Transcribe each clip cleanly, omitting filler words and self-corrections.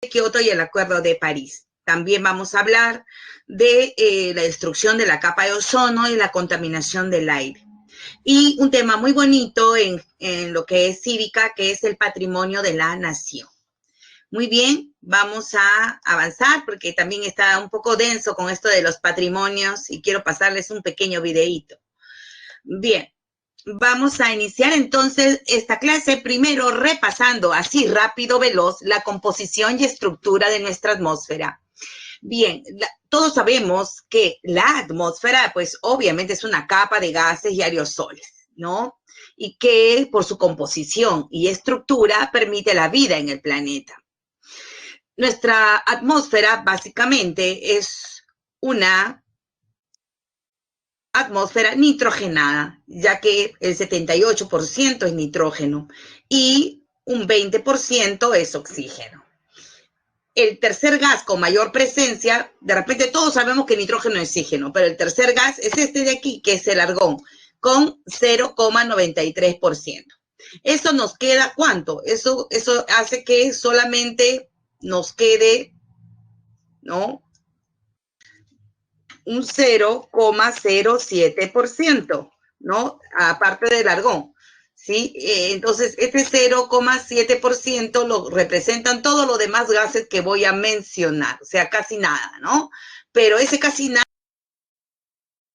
Kioto y el Acuerdo de París. También vamos a hablar de la destrucción de la capa de ozono y la contaminación del aire. Y un tema muy bonito en lo que es cívica, que es el patrimonio de la nación. Muy bien, vamos a avanzar porque también está un poco denso con esto de los patrimonios y quiero pasarles un pequeño videíto. Bien, vamos a iniciar entonces esta clase primero repasando así rápido, veloz, la composición y estructura de nuestra atmósfera. Bien, todos sabemos que la atmósfera, pues obviamente es una capa de gases y aerosoles, ¿no? Y que por su composición y estructura permite la vida en el planeta. Nuestra atmósfera básicamente es una atmósfera nitrogenada, ya que el 78% es nitrógeno y un 20% es oxígeno. El tercer gas con mayor presencia, de repente todos sabemos que nitrógeno y oxígeno, pero el tercer gas es este de aquí, que es el argón, con 0,93%. ¿Eso nos queda cuánto? Eso hace que solamente nos quede, ¿no?, un 0,07%, ¿no? Aparte del argón, ¿sí? Entonces, este 0,7% lo representan todos los demás gases que voy a mencionar, o sea, casi nada, ¿no? Pero ese casi nada,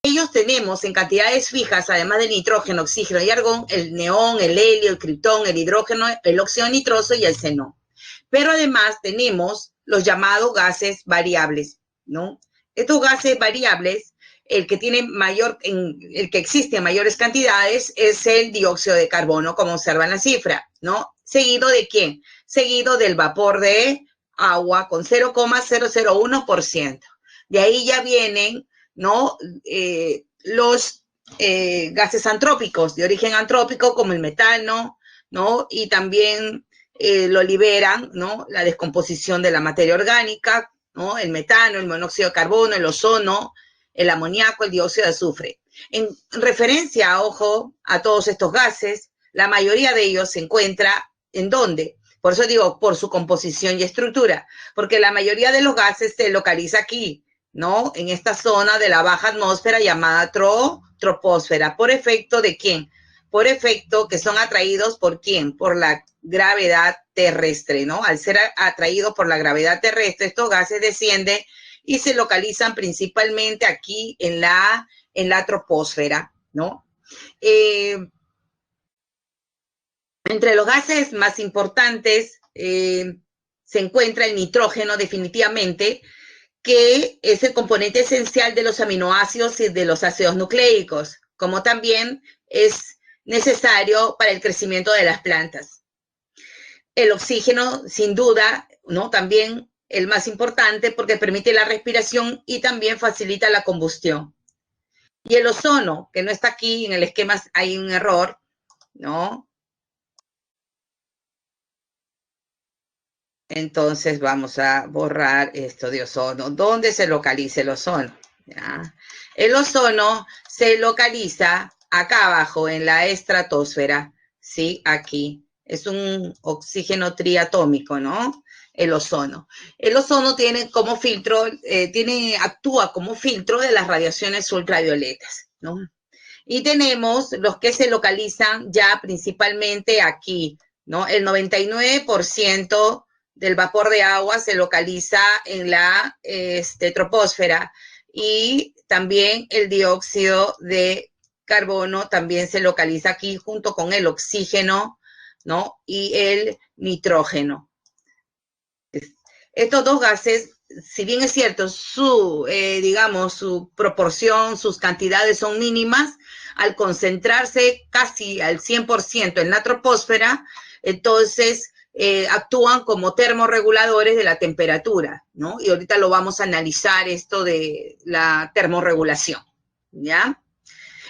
ellos tenemos en cantidades fijas, además de nitrógeno, oxígeno y argón, el neón, el helio, el criptón, el hidrógeno, el óxido nitroso y el xenón. Pero además tenemos los llamados gases variables, ¿no? Estos gases variables, el que existe en mayores cantidades es el dióxido de carbono, como observan la cifra, ¿no? ¿Seguido de quién? Seguido del vapor de agua con 0,001%. De ahí ya vienen, ¿no?, los gases antrópicos, de origen antrópico, como el metano, ¿no? Y también lo liberan, ¿no?, la descomposición de la materia orgánica, ¿no?, el metano, el monóxido de carbono, el ozono, el amoníaco, el dióxido de azufre. En referencia, ojo, a todos estos gases, la mayoría de ellos se encuentra ¿en dónde? Por eso digo, por su composición y estructura, porque la mayoría de los gases se localiza aquí, ¿no?, en esta zona de la baja atmósfera llamada troposfera. ¿Por efecto de quién? Por efecto que son atraídos ¿por quién? Por la gravedad terrestre, ¿no? Al ser atraídos por la gravedad terrestre, estos gases descienden y se localizan principalmente aquí en la troposfera, ¿no? Entre los gases más importantes se encuentra el nitrógeno, definitivamente, que es el componente esencial de los aminoácidos y de los ácidos nucleicos, como también es necesario para el crecimiento de las plantas. El oxígeno, sin duda, ¿no?, también el más importante porque permite la respiración y también facilita la combustión. Y el ozono, que no está aquí, en el esquema hay un error, ¿no? Entonces vamos a borrar esto de ozono. ¿Dónde se localiza el ozono? ¿Ya? El ozono se localiza acá abajo en la estratosfera, ¿sí? Aquí. Es un oxígeno triatómico, ¿no? El ozono. El ozono tiene como filtro, actúa como filtro de las radiaciones ultravioletas, ¿no? Y tenemos los que se localizan ya principalmente aquí, ¿no? El 99% del vapor de agua se localiza en la troposfera y también el dióxido de carbono también se localiza aquí junto con el oxígeno, ¿no?, y el nitrógeno. Estos dos gases, si bien es cierto, su proporción, sus cantidades son mínimas, al concentrarse casi al 100% en la troposfera, entonces actúan como termorreguladores de la temperatura, ¿no? Y ahorita lo vamos a analizar, esto de la termorregulación, ¿ya?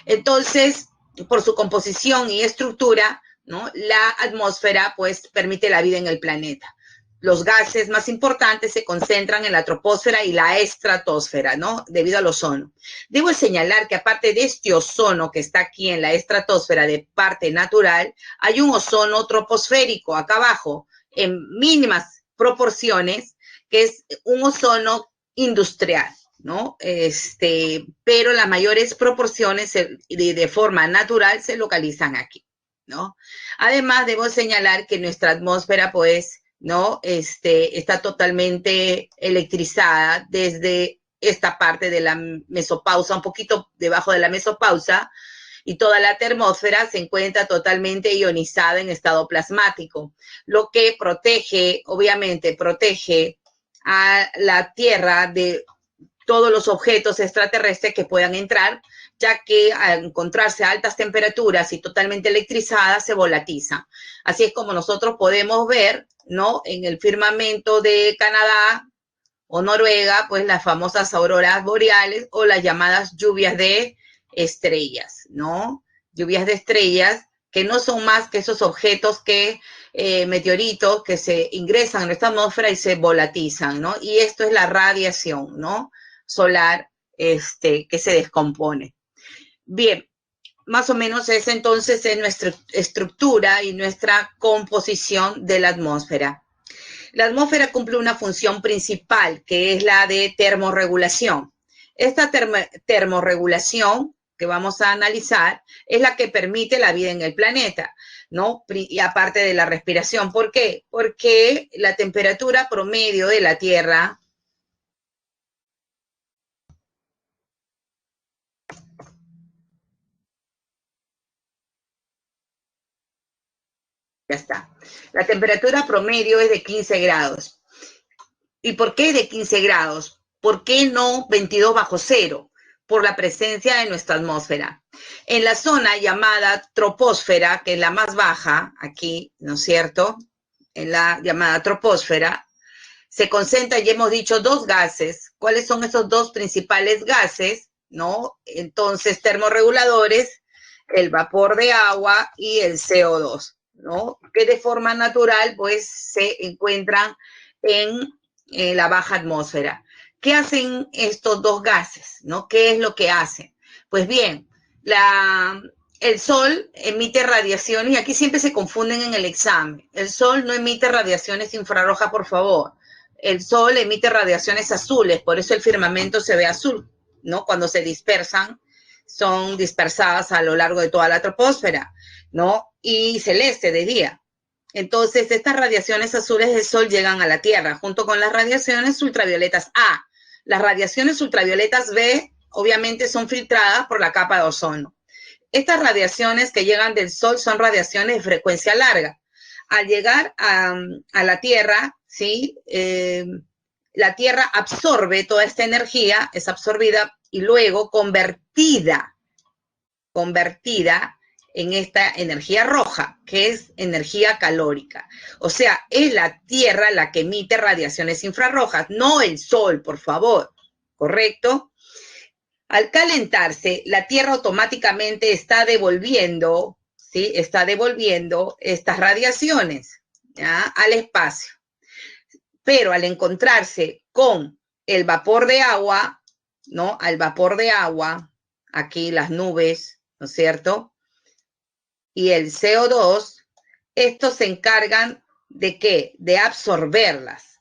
Entonces, por su composición y estructura, ¿no?, la atmósfera, pues, permite la vida en el planeta. Los gases más importantes se concentran en la troposfera y la estratosfera, ¿no?, debido al ozono. Debo señalar que aparte de este ozono que está aquí en la estratosfera de parte natural, hay un ozono troposférico acá abajo, en mínimas proporciones, que es un ozono industrial, ¿no? Pero las mayores proporciones de forma natural se localizan aquí, ¿no? Además, debo señalar que nuestra atmósfera, pues, ¿no? Está totalmente electrizada desde esta parte de la mesopausa, un poquito debajo de la mesopausa, y toda la termósfera se encuentra totalmente ionizada en estado plasmático, lo que protege, obviamente, protege a la Tierra de todos los objetos extraterrestres que puedan entrar, ya que al encontrarse a altas temperaturas y totalmente electrizadas se volatiliza. Así es como nosotros podemos ver, ¿no? En el firmamento de Canadá o Noruega, pues las famosas auroras boreales o las llamadas lluvias de estrellas, ¿no? Lluvias de estrellas que no son más que esos objetos que meteoritos que se ingresan en nuestra atmósfera y se volatilizan, ¿no? Y esto es la radiación, ¿no? Solar, que se descompone. Bien, más o menos esa entonces es nuestra estructura y nuestra composición de la atmósfera. La atmósfera cumple una función principal, que es la de termorregulación. Esta termorregulación que vamos a analizar es la que permite la vida en el planeta, ¿no? Y aparte de la respiración. ¿Por qué? Porque la temperatura promedio de la Tierra ya está. La temperatura promedio es de 15 grados. ¿Y por qué de 15 grados? ¿Por qué no 22 bajo cero? Por la presencia de nuestra atmósfera. En la zona llamada troposfera, que es la más baja, aquí, ¿no es cierto? En la llamada troposfera, se concentran, ya hemos dicho, dos gases. ¿Cuáles son esos dos principales gases? ¿No? Entonces, termorreguladores, el vapor de agua y el CO2, ¿no? Que de forma natural, pues, se encuentran en la baja atmósfera. ¿Qué hacen estos dos gases? ¿No? ¿Qué es lo que hacen? Pues bien, el Sol emite radiaciones, y aquí siempre se confunden en el examen. El Sol no emite radiaciones infrarrojas, por favor. El Sol emite radiaciones azules, por eso el firmamento se ve azul, ¿no? Cuando se dispersan, son dispersadas a lo largo de toda la troposfera, ¿no? Y celeste de día. Entonces, estas radiaciones azules del Sol llegan a la Tierra junto con las radiaciones ultravioletas A. Las radiaciones ultravioletas B, obviamente, son filtradas por la capa de ozono. Estas radiaciones que llegan del Sol son radiaciones de frecuencia larga. Al llegar a la Tierra, ¿sí? La Tierra absorbe toda esta energía, es absorbida y luego convertida en esta energía roja, que es energía calórica. O sea, es la Tierra la que emite radiaciones infrarrojas, no el Sol, por favor, ¿correcto? Al calentarse, la Tierra automáticamente está devolviendo, ¿sí? Está devolviendo estas radiaciones, ¿ya? Al espacio. Pero al encontrarse con el vapor de agua, ¿no? Al vapor de agua, aquí las nubes, ¿no es cierto? Y el CO2, estos se encargan de ¿qué? De absorberlas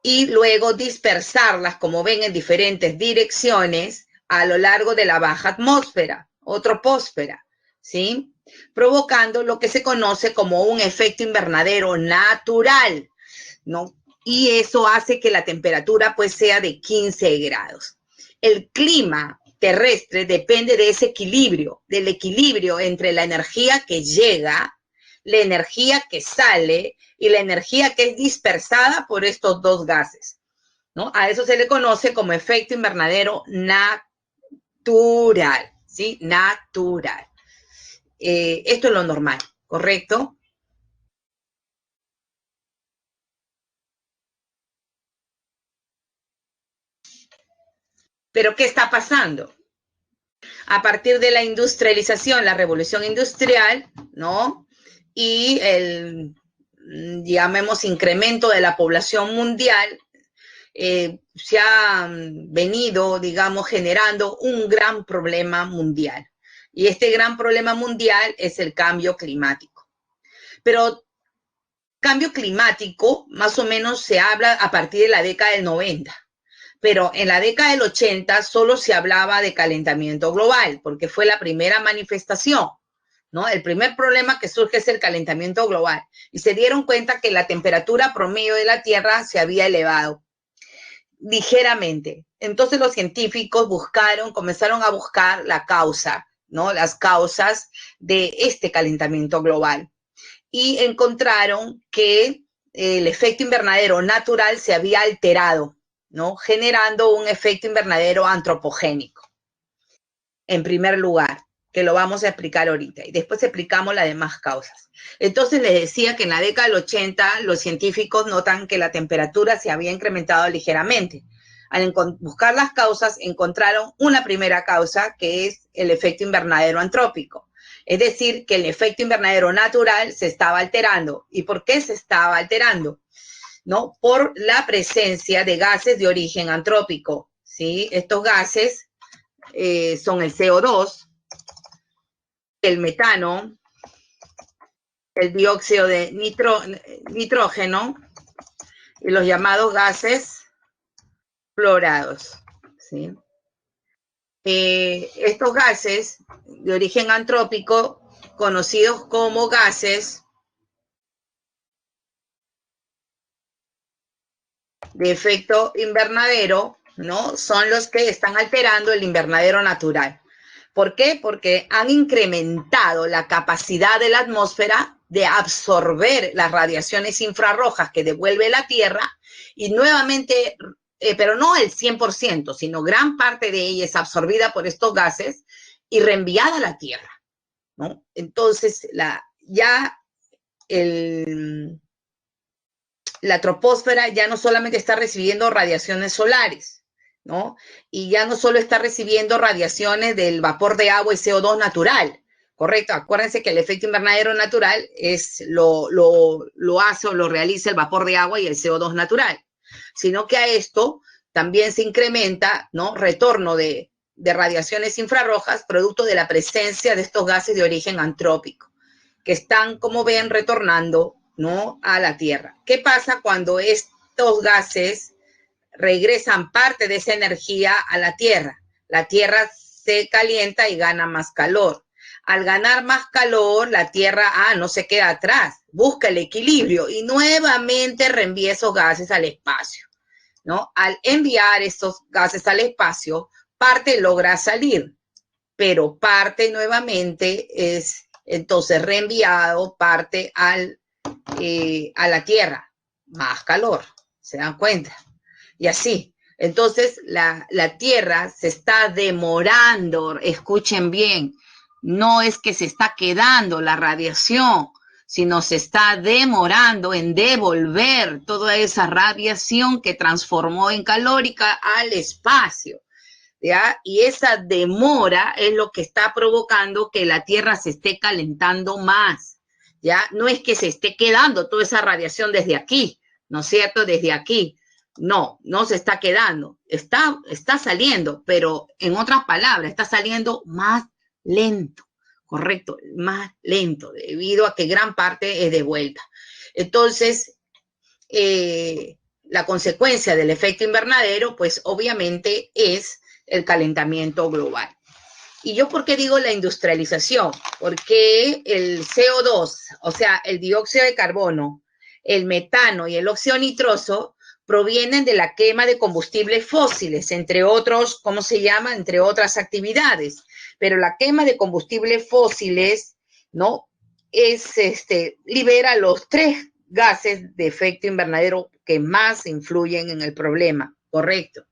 y luego dispersarlas, como ven, en diferentes direcciones a lo largo de la baja atmósfera o troposfera, ¿sí? Provocando lo que se conoce como un efecto invernadero natural, ¿no? Y eso hace que la temperatura pues sea de 15 grados. El clima terrestre depende de ese equilibrio, del equilibrio entre la energía que llega, la energía que sale y la energía que es dispersada por estos dos gases, ¿no? A eso se le conoce como efecto invernadero natural, ¿sí? Natural. Esto es lo normal, ¿correcto? Pero ¿qué está pasando? A partir de la industrialización, la revolución industrial, ¿no? Y el, llamemos, incremento de la población mundial, se ha venido, digamos, generando un gran problema mundial. Y este gran problema mundial es el cambio climático. Pero cambio climático más o menos se habla a partir de la década del 90, pero en la década del 80 solo se hablaba de calentamiento global, porque fue la primera manifestación, ¿no? El primer problema que surge es el calentamiento global, y se dieron cuenta que la temperatura promedio de la Tierra se había elevado ligeramente. Entonces los científicos comenzaron a buscar la causa, ¿no? Las causas de este calentamiento global. Y encontraron que el efecto invernadero natural se había alterado, ¿no? Generando un efecto invernadero antropogénico, en primer lugar, que lo vamos a explicar ahorita, y después explicamos las demás causas. Entonces les decía que en la década del 80 los científicos notan que la temperatura se había incrementado ligeramente. Al buscar las causas, encontraron una primera causa, que es el efecto invernadero antrópico. Es decir, que el efecto invernadero natural se estaba alterando. ¿Y por qué se estaba alterando? ¿No? Por la presencia de gases de origen antrópico, ¿sí? Estos gases son el CO2, el metano, el dióxido de nitrógeno y los llamados gases fluorados, ¿sí? Estos gases de origen antrópico, conocidos como gases de efecto invernadero, ¿no? Son los que están alterando el invernadero natural. ¿Por qué? Porque han incrementado la capacidad de la atmósfera de absorber las radiaciones infrarrojas que devuelve la Tierra y nuevamente, pero no el 100%, sino gran parte de ella es absorbida por estos gases y reenviada a la Tierra, ¿no? Entonces, la troposfera ya no solamente está recibiendo radiaciones solares, ¿no? Y ya no solo está recibiendo radiaciones del vapor de agua y CO2 natural, ¿correcto? Acuérdense que el efecto invernadero natural lo hace o lo realiza el vapor de agua y el CO2 natural, sino que a esto también se incrementa, ¿no? Retorno de radiaciones infrarrojas producto de la presencia de estos gases de origen antrópico, que están, como ven, retornando, ¿no? A la Tierra. ¿Qué pasa cuando estos gases regresan parte de esa energía a la Tierra? La Tierra se calienta y gana más calor. Al ganar más calor, la Tierra no se queda atrás, busca el equilibrio y nuevamente reenvía esos gases al espacio, ¿no? Al enviar estos gases al espacio, parte logra salir, pero parte nuevamente es entonces reenviado parte a la Tierra, más calor, ¿se dan cuenta? Y así, entonces la Tierra se está demorando, escuchen bien, no es que se está quedando la radiación, sino se está demorando en devolver toda esa radiación que transformó en calórica al espacio. ¿Ya? Y esa demora es lo que está provocando que la Tierra se esté calentando más, ¿ya? No es que se esté quedando toda esa radiación desde aquí, ¿no es cierto? Desde aquí. No, no se está quedando. Está saliendo, pero en otras palabras, está saliendo más lento, correcto, más lento, debido a que gran parte es de vuelta. Entonces, la consecuencia del efecto invernadero, pues obviamente es el calentamiento global. ¿Y yo por qué digo la industrialización? Porque el CO2, o sea, el dióxido de carbono, el metano y el óxido nitroso provienen de la quema de combustibles fósiles, entre otros, ¿cómo se llama? Entre otras actividades. Pero la quema de combustibles fósiles, ¿no? Libera los tres gases de efecto invernadero que más influyen en el problema, ¿correcto?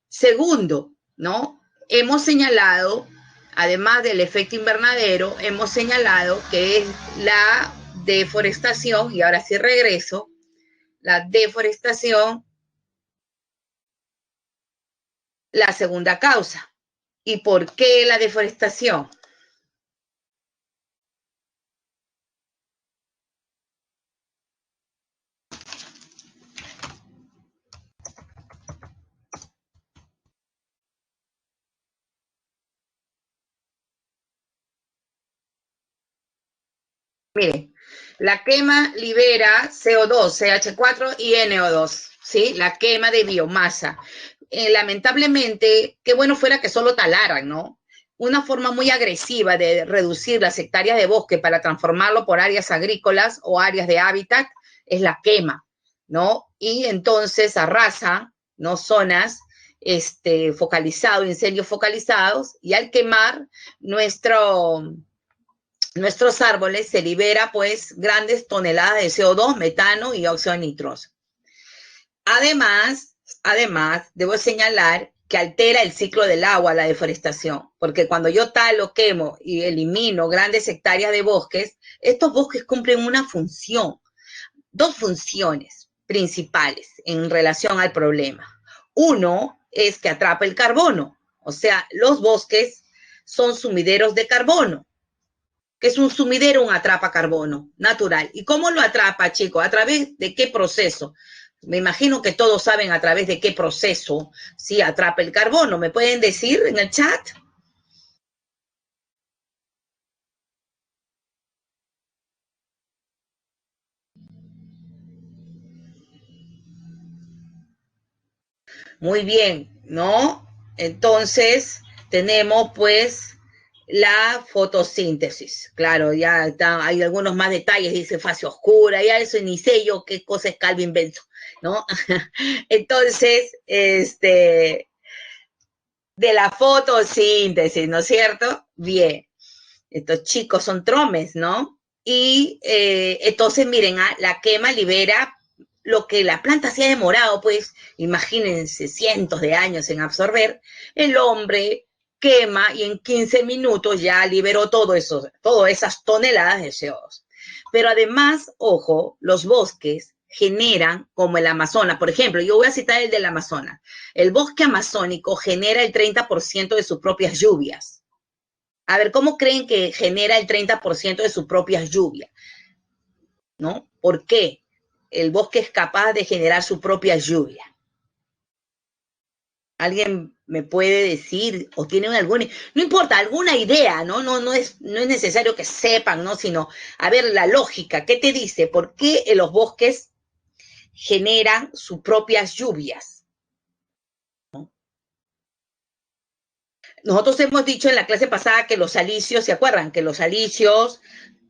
Segundo, ¿no? Hemos señalado, además del efecto invernadero, hemos señalado que es la deforestación, y ahora sí regreso, la deforestación, la segunda causa. ¿Y por qué la deforestación? Miren, La quema libera CO2, CH4 y NO2, ¿sí? La quema de biomasa. Lamentablemente, qué bueno fuera que solo talaran, ¿no? Una forma muy agresiva de reducir las hectáreas de bosque para transformarlo por áreas agrícolas o áreas de hábitat es la quema, ¿no? Y entonces arrasa, ¿no? Zonas incendios focalizados, y al quemar nuestros árboles se libera pues grandes toneladas de CO2, metano y óxido nitroso. Además, debo señalar que altera el ciclo del agua la deforestación, porque cuando yo talo, quemo y elimino grandes hectáreas de bosques, estos bosques cumplen una función, dos funciones principales en relación al problema. Uno es que atrapa el carbono, o sea, los bosques son sumideros de carbono. ¿Qué es un sumidero? Un atrapa carbono natural. ¿Y cómo lo atrapa, chicos? ¿A través de qué proceso? Me imagino que todos saben a través de qué proceso sí atrapa el carbono. ¿Me pueden decir en el chat? Muy bien, ¿no? Entonces, tenemos pues la fotosíntesis. Claro, ya está, hay algunos más detalles, dice fase oscura, ya eso ni sé yo qué cosa es Calvin Benson, ¿no? Entonces, de la fotosíntesis, ¿no es cierto? Bien, estos chicos son tromes, ¿no? Y entonces, miren, la quema libera lo que la planta se ha demorado, pues, imagínense, cientos de años en absorber, el hombre quema y en 15 minutos ya liberó todas esas toneladas de CO2. Pero además, ojo, los bosques generan, como el Amazonas, por ejemplo, yo voy a citar el del Amazonas, el bosque amazónico genera el 30% de sus propias lluvias. A ver, ¿cómo creen que genera el 30% de sus propias lluvias? ¿No? ¿Por qué? El bosque es capaz de generar su propia lluvia. ¿Alguien me puede decir o tienen alguna, no importa, alguna idea, ¿no? No es necesario que sepan, ¿no? Sino, a ver, la lógica, ¿qué te dice? ¿Por qué los bosques generan sus propias lluvias? ¿No? Nosotros hemos dicho en la clase pasada que los alisios, ¿se acuerdan? Que los alisios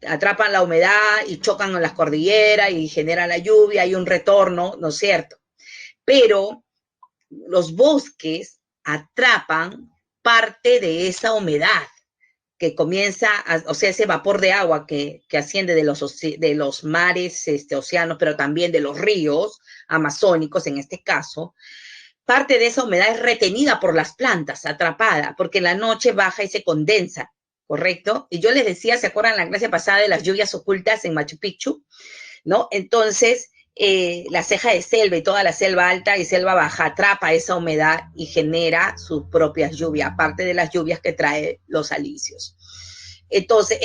atrapan la humedad y chocan en las cordilleras y generan la lluvia, hay un retorno, ¿no es cierto? Pero los bosques atrapan parte de esa humedad que comienza, o sea, ese vapor de agua que asciende de los mares, océanos, pero también de los ríos amazónicos en este caso. Parte de esa humedad es retenida por las plantas, atrapada, porque en la noche baja y se condensa, ¿correcto? Y yo les decía, ¿se acuerdan la clase pasada de las lluvias ocultas en Machu Picchu? ¿No? Entonces, la ceja de selva y toda la selva alta y selva baja atrapa esa humedad y genera sus propias lluvias, aparte de las lluvias que trae los alisios. Entonces,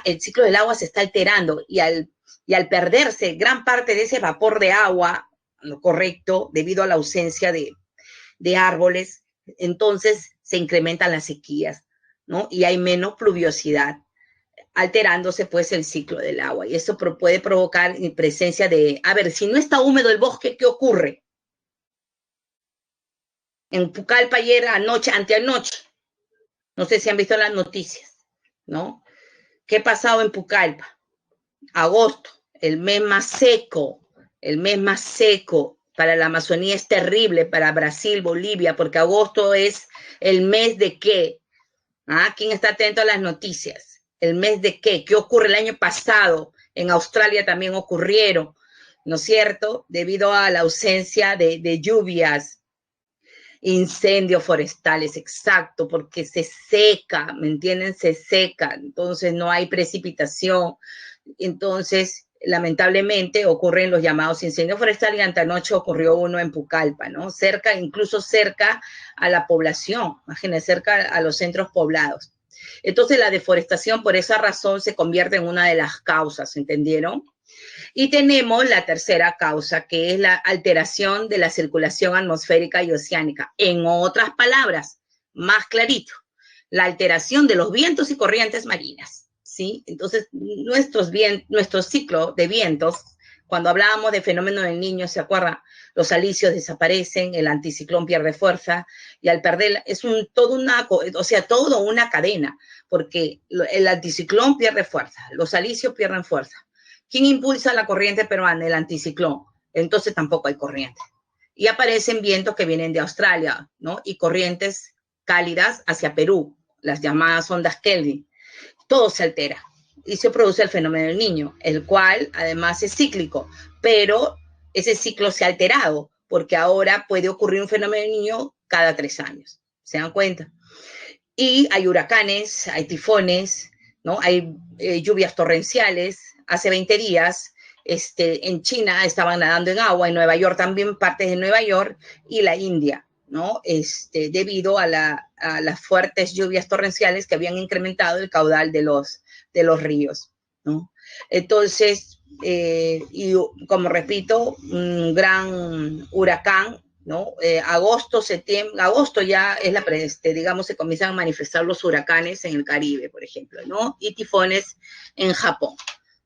el ciclo del agua se está alterando y al perderse gran parte de ese vapor de agua, lo correcto, debido a la ausencia de árboles, entonces se incrementan las sequías, ¿no? Y hay menos pluviosidad, alterándose pues el ciclo del agua. Y eso puede provocar presencia de, a ver, si no está húmedo el bosque, ¿qué ocurre? En Pucallpa ayer anoche, anteanoche, no sé si han visto las noticias, ¿no? ¿Qué ha pasado en Pucallpa? Agosto, el mes más seco para la Amazonía es terrible, para Brasil, Bolivia, porque agosto es el mes de qué. ¿Ah? ¿Quién está atento a las noticias? ¿El mes de qué? ¿Qué ocurre el año pasado? En Australia también ocurrieron, ¿no es cierto? Debido a la ausencia de lluvias, incendios forestales, exacto, porque se seca, ¿me entienden? Se seca, entonces no hay precipitación, entonces lamentablemente ocurren los llamados incendios forestales y antanoche ocurrió uno en Pucallpa, ¿no? Incluso cerca a la población, imagínense, cerca a los centros poblados. Entonces la deforestación por esa razón se convierte en una de las causas, ¿entendieron? Y tenemos la tercera causa, que es la alteración de la circulación atmosférica y oceánica. En otras palabras, más clarito, la alteración de los vientos y corrientes marinas. ¿sí? Entonces, nuestro ciclo de vientos, cuando hablábamos de fenómeno del Niño, ¿se acuerdan? Los alisios desaparecen, el anticiclón pierde fuerza, y al perder, es toda una cadena, porque el anticiclón pierde fuerza, los alisios pierden fuerza. ¿Quién impulsa la corriente peruana? El anticiclón. Entonces tampoco hay corriente. Y aparecen vientos que vienen de Australia, ¿no? Y corrientes cálidas hacia Perú, las llamadas ondas Kelvin. Todo se altera y se produce el fenómeno del Niño, el cual además es cíclico, pero ese ciclo se ha alterado porque ahora puede ocurrir un fenómeno del Niño cada 3 años. ¿Se dan cuenta? Y hay huracanes, hay tifones, ¿no? Hay lluvias torrenciales. Hace 20 días en China estaban nadando en agua, en Nueva York también, partes de Nueva York y la India, ¿no? Debido a las fuertes lluvias torrenciales que habían incrementado el caudal de los ríos, ¿no? Entonces, y como repito, un gran huracán, ¿no? Agosto, septiembre, agosto ya es digamos, se comienzan a manifestar los huracanes en el Caribe, por ejemplo, ¿no? Y tifones en Japón,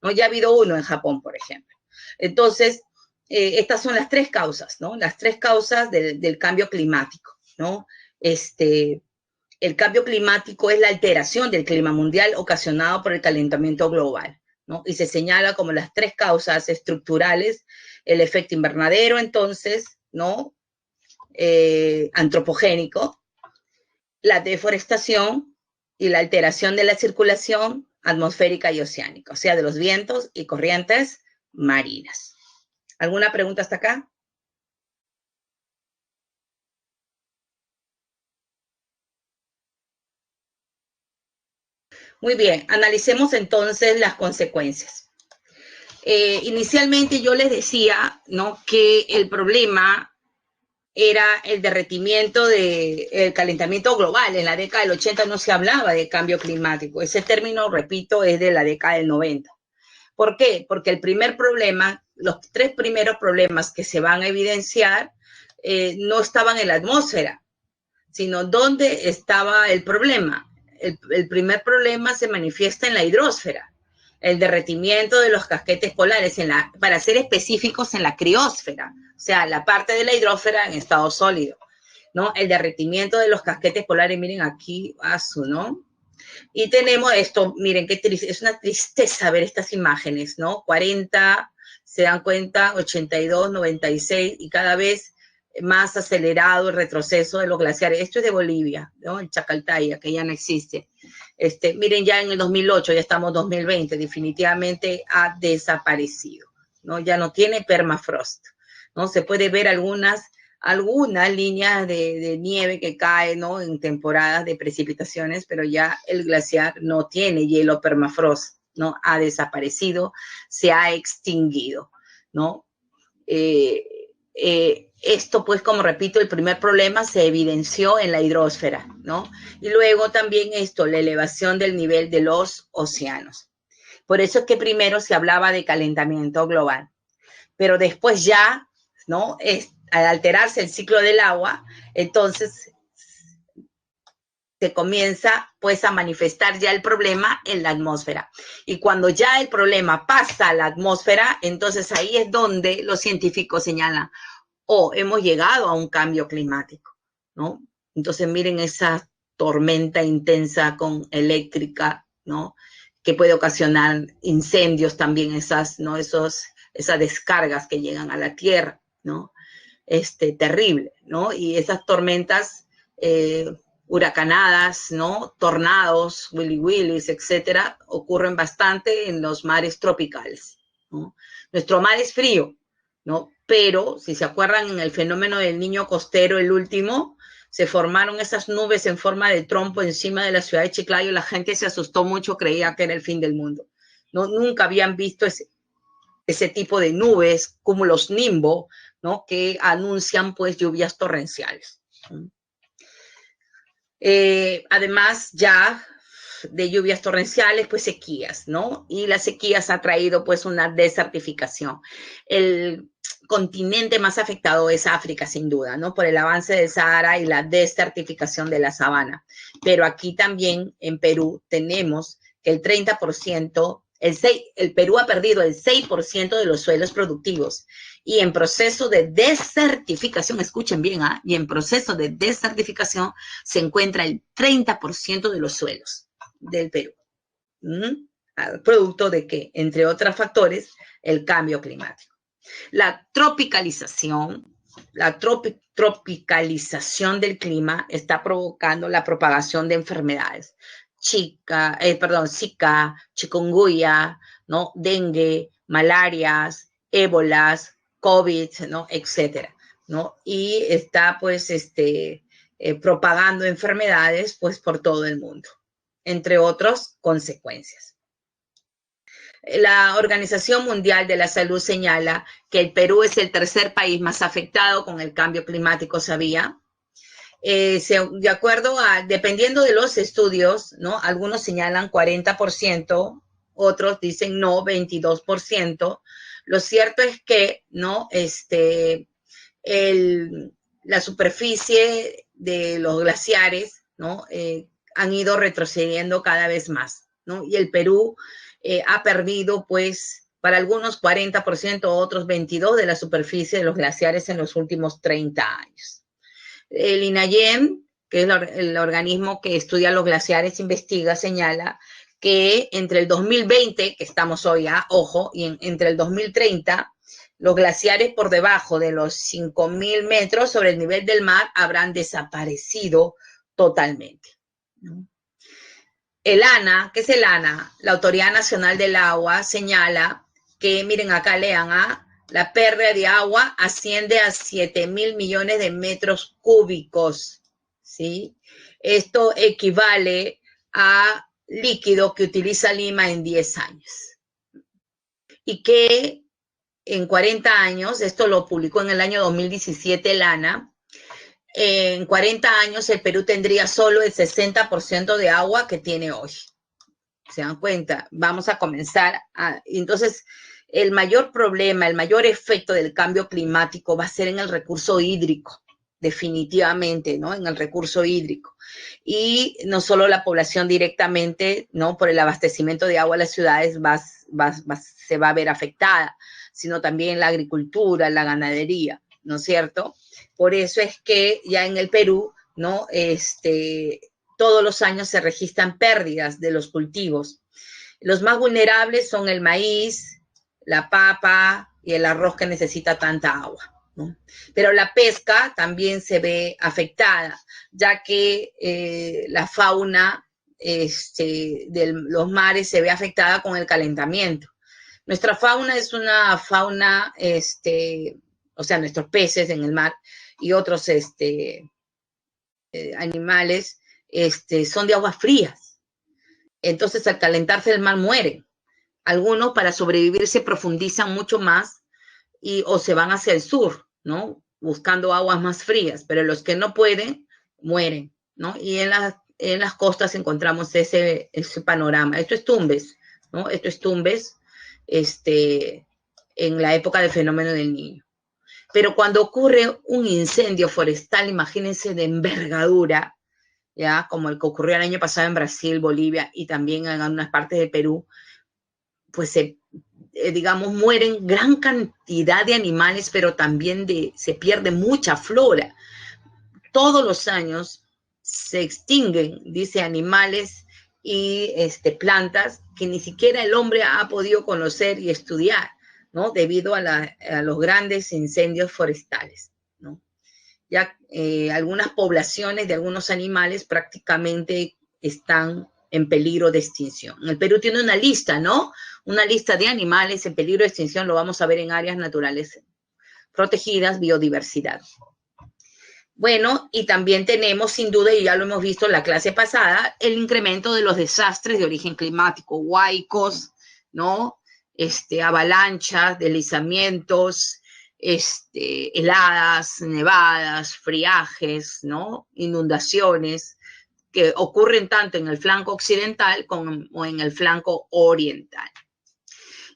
¿no? Ya ha habido uno en Japón, por ejemplo. Entonces, estas son las 3 causas, ¿no? Las 3 causas del cambio climático, ¿no? El cambio climático es la alteración del clima mundial ocasionado por el calentamiento global, ¿no? Y se señala como las 3 causas estructurales: el efecto invernadero, entonces, ¿no? Antropogénico, la deforestación y la alteración de la circulación atmosférica y oceánica, o sea, de los vientos y corrientes marinas. ¿Alguna pregunta hasta acá? Muy bien, analicemos entonces las consecuencias. Inicialmente yo les decía, ¿no?, que el problema era el derretimiento del calentamiento global. En la década del 80 no se hablaba de cambio climático. Ese término, repito, es de la década del 90. ¿Por qué? Porque el primer problema, los 3 primeros problemas que se van a evidenciar no estaban en la atmósfera, sino ¿dónde estaba el problema? El primer problema se manifiesta en la hidrosfera, el derretimiento de los casquetes polares, para ser específicos, en la criósfera, o sea, la parte de la hidrosfera en estado sólido, ¿no? El derretimiento de los casquetes polares, miren aquí, ¿no? Y tenemos esto, miren, qué triste, es una tristeza ver estas imágenes, ¿no? 40, se dan cuenta, 82, 96, y cada vez más acelerado el retroceso de los glaciares. Esto es de Bolivia, ¿no? En Chacaltaya, que ya no existe. Miren, ya en el 2008, ya estamos en 2020, definitivamente ha desaparecido, ¿no? Ya no tiene permafrost, ¿no? Se puede ver algunas líneas de nieve que cae, ¿no?, en temporadas de precipitaciones, pero ya el glaciar no tiene hielo permafrost, ¿no? Ha desaparecido, se ha extinguido, ¿no? Esto, pues, como repito, el primer problema se evidenció en la hidrosfera, ¿no? Y luego también la elevación del nivel de los océanos. Por eso es que primero se hablaba de calentamiento global, pero después ya, ¿no?, al alterarse el ciclo del agua, entonces se comienza, pues, a manifestar ya el problema en la atmósfera. Y cuando ya el problema pasa a la atmósfera, entonces ahí es donde los científicos señalan, hemos llegado a un cambio climático, ¿no? Entonces miren esa tormenta intensa eléctrica, ¿no?, que puede ocasionar incendios también, esas descargas que llegan a la tierra, ¿no? Terrible, ¿no? Y esas tormentas huracanadas, ¿no?, tornados, willy-willys, etcétera, ocurren bastante en los mares tropicales, ¿no? Nuestro mar es frío, ¿no? Pero, si se acuerdan, en el fenómeno del Niño costero, el último, se formaron esas nubes en forma de trompo encima de la ciudad de Chiclayo. La gente se asustó mucho, creía que era el fin del mundo, ¿no? Nunca habían visto ese tipo de nubes, cúmulos nimbo, ¿no?, que anuncian, pues, lluvias torrenciales. Además, ya de lluvias torrenciales, pues sequías, ¿no? Y las sequías ha traído, pues, una desertificación. El continente más afectado es África, sin duda, ¿no?, por el avance del Sahara y la desertificación de la sabana. Pero aquí también, en Perú, tenemos que el 30%, el Perú ha perdido el 6% de los suelos productivos y en proceso de desertificación, escuchen bien, y en proceso de desertificación se encuentra el 30% de los suelos del Perú. ¿Producto de qué? Entre otros factores, el cambio climático. La tropicalización del clima está provocando la propagación de enfermedades. Zika, chikungunya, ¿no? Dengue, malarias, ébolas, COVID, ¿no? Etcétera, ¿no? Y está, pues, propagando enfermedades, pues, por todo el mundo, entre otras consecuencias. La Organización Mundial de la Salud señala que el Perú es el tercer país más afectado con el cambio climático, ¿sabía? De acuerdo dependiendo de los estudios, ¿no? Algunos señalan 40%, otros dicen no, 22%. Lo cierto es que, ¿no? La superficie de los glaciares, ¿no? Han ido retrocediendo cada vez más, ¿no? Y el Perú ha perdido, pues, para algunos 40%, otros 22% de la superficie de los glaciares en los últimos 30 años. El INAYEM, que es el organismo que estudia los glaciares, investiga, señala que entre el 2020, que estamos hoy, ojo, y entre el 2030, los glaciares por debajo de los 5.000 metros sobre el nivel del mar habrán desaparecido totalmente, ¿no? El ANA, ¿qué es el ANA? La Autoridad Nacional del Agua señala que, miren acá, lean, la pérdida de agua asciende a 7.000 millones de metros cúbicos, ¿sí? Esto equivale a líquido que utiliza Lima en 10 años. Y que en 40 años, esto lo publicó en el año 2017 el ANA, en 40 años el Perú tendría solo el 60% de agua que tiene hoy. ¿Se dan cuenta? Vamos a comenzar entonces, el mayor problema, el mayor efecto del cambio climático va a ser en el recurso hídrico, definitivamente, ¿no? En el recurso hídrico. Y no solo la población directamente, ¿no? Por el abastecimiento de agua a las ciudades se va a ver afectada, sino también la agricultura, la ganadería, ¿no es cierto? Por eso es que ya en el Perú, ¿no? Todos los años se registran pérdidas de los cultivos. Los más vulnerables son el maíz, la papa y el arroz que necesita tanta agua, ¿no? Pero la pesca también se ve afectada, ya que la fauna de los mares se ve afectada con el calentamiento. Nuestra fauna es una fauna, o sea, nuestros peces en el mar y otros animales son de aguas frías. Entonces, al calentarse el mar mueren. Algunos para sobrevivir se profundizan mucho más o se van hacia el sur, ¿no? Buscando aguas más frías, pero los que no pueden, mueren, ¿no? Y en las costas encontramos ese panorama. Esto es Tumbes, ¿no? Esto es Tumbes, en la época del fenómeno del Niño. Pero cuando ocurre un incendio forestal, imagínense de envergadura, ¿ya? Como el que ocurrió el año pasado en Brasil, Bolivia y también en algunas partes de Perú, pues digamos, mueren gran cantidad de animales, pero también se pierde mucha flora. Todos los años se extinguen, dice, animales y plantas que ni siquiera el hombre ha podido conocer y estudiar, ¿no? Debido a los grandes incendios forestales, ¿no? Ya algunas poblaciones de algunos animales prácticamente están en peligro de extinción. El Perú tiene una lista, ¿no? Una lista de animales en peligro de extinción, lo vamos a ver en áreas naturales protegidas, biodiversidad. Bueno, y también tenemos, sin duda, y ya lo hemos visto en la clase pasada, el incremento de los desastres de origen climático, huaicos, ¿no? Avalanchas, deslizamientos, heladas, nevadas, friajes, ¿no? Inundaciones, que ocurren tanto en el flanco occidental como en el flanco oriental.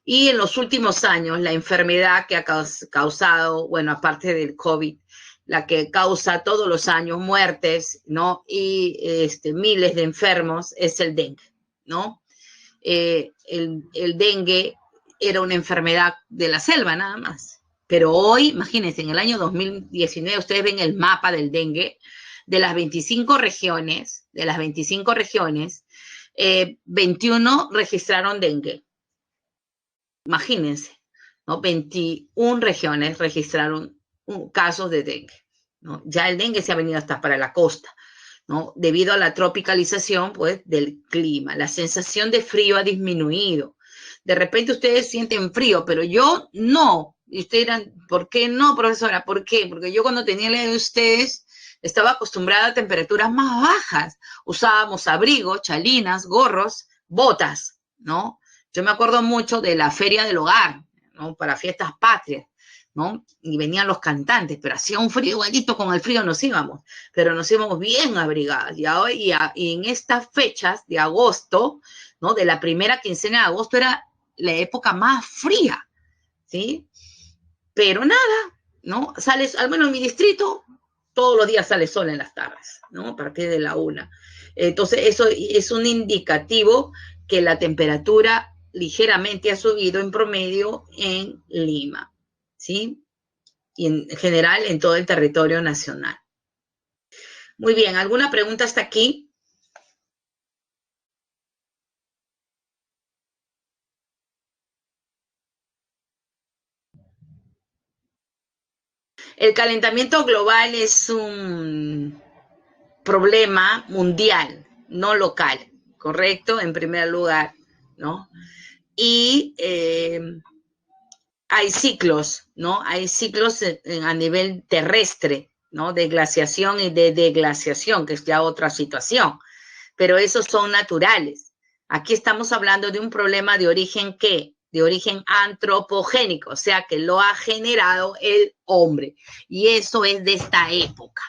Y en los últimos años, la enfermedad que ha causado, bueno, aparte del COVID, la que causa todos los años muertes, ¿no? Y miles de enfermos es el dengue, ¿no? el dengue era una enfermedad de la selva nada más. Pero hoy, imagínense, en el año 2019 ustedes ven el mapa del dengue de las 25 regiones, 21 registraron dengue. Imagínense, ¿no? 21 regiones registraron casos de dengue, ¿no? Ya el dengue se ha venido hasta para la costa, ¿no? Debido a la tropicalización, pues, del clima. La sensación de frío ha disminuido. De repente ustedes sienten frío, pero yo no. Y ustedes dirán, ¿por qué no, profesora? ¿Por qué? Porque yo cuando tenía la edad de ustedes estaba acostumbrada a temperaturas más bajas. Usábamos abrigos, chalinas, gorros, botas, ¿no? Yo me acuerdo mucho de la feria del hogar, ¿no? Para fiestas patrias, ¿no? Y venían los cantantes, pero hacía un frío igualito, con el frío nos íbamos, pero nos íbamos bien abrigadas. Y en estas fechas de agosto, ¿no? De la primera quincena de agosto era la época más fría, ¿sí? Pero nada, ¿no? Sales, al menos en mi distrito, todos los días sale sol en las tardes, ¿no? A partir de la 1. Entonces, eso es un indicativo que la temperatura ligeramente ha subido en promedio en Lima, ¿sí? Y en general en todo el territorio nacional. Muy bien, ¿alguna pregunta hasta aquí? El calentamiento global es un problema mundial, no local, ¿correcto? En primer lugar, ¿no? Y hay ciclos, ¿no? Hay ciclos a nivel terrestre, ¿no? De glaciación y de deglaciación, que es ya otra situación, pero esos son naturales. Aquí estamos hablando de un problema de origen, ¿qué? De origen antropogénico, o sea, que lo ha generado el hombre. Y eso es de esta época,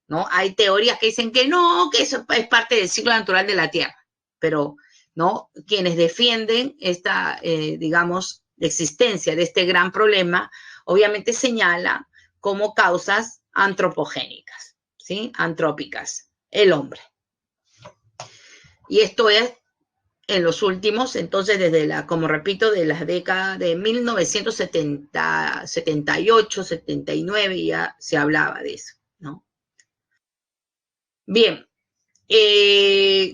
¿no? Hay teorías que dicen que no, que eso es parte del ciclo natural de la Tierra, pero, ¿no? Quienes defienden esta, digamos, existencia de este gran problema, obviamente señala como causas antropogénicas, ¿sí? Antrópicas, el hombre. Y esto es en los últimos, entonces desde como repito, de las décadas de 1970, 78, 79 ya se hablaba de eso, ¿no? Bien,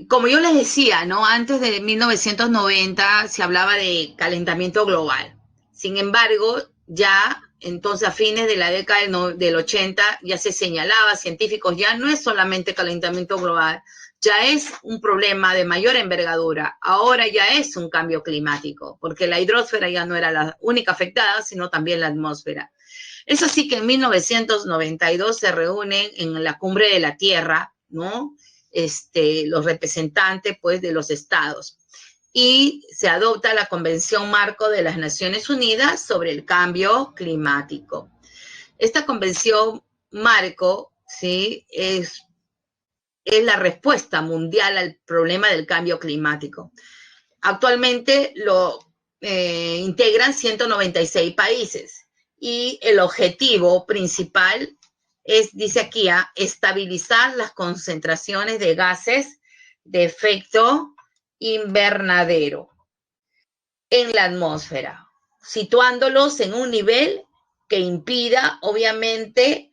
como yo les decía, ¿no? Antes de 1990 se hablaba de calentamiento global. Sin embargo, ya entonces a fines de la década del 80 ya se señalaba, científicos, ya no es solamente calentamiento global, ya es un problema de mayor envergadura. Ahora ya es un cambio climático, porque la hidrosfera ya no era la única afectada, sino también la atmósfera. Es así que en 1992 se reúnen en la Cumbre de la Tierra, ¿no? Los representantes, pues, de los estados. Y se adopta la Convención Marco de las Naciones Unidas sobre el Cambio Climático. Esta Convención Marco, ¿sí? Es la respuesta mundial al problema del cambio climático. Actualmente lo integran 196 países y el objetivo principal es, dice aquí, estabilizar las concentraciones de gases de efecto invernadero en la atmósfera, situándolos en un nivel que impida, obviamente,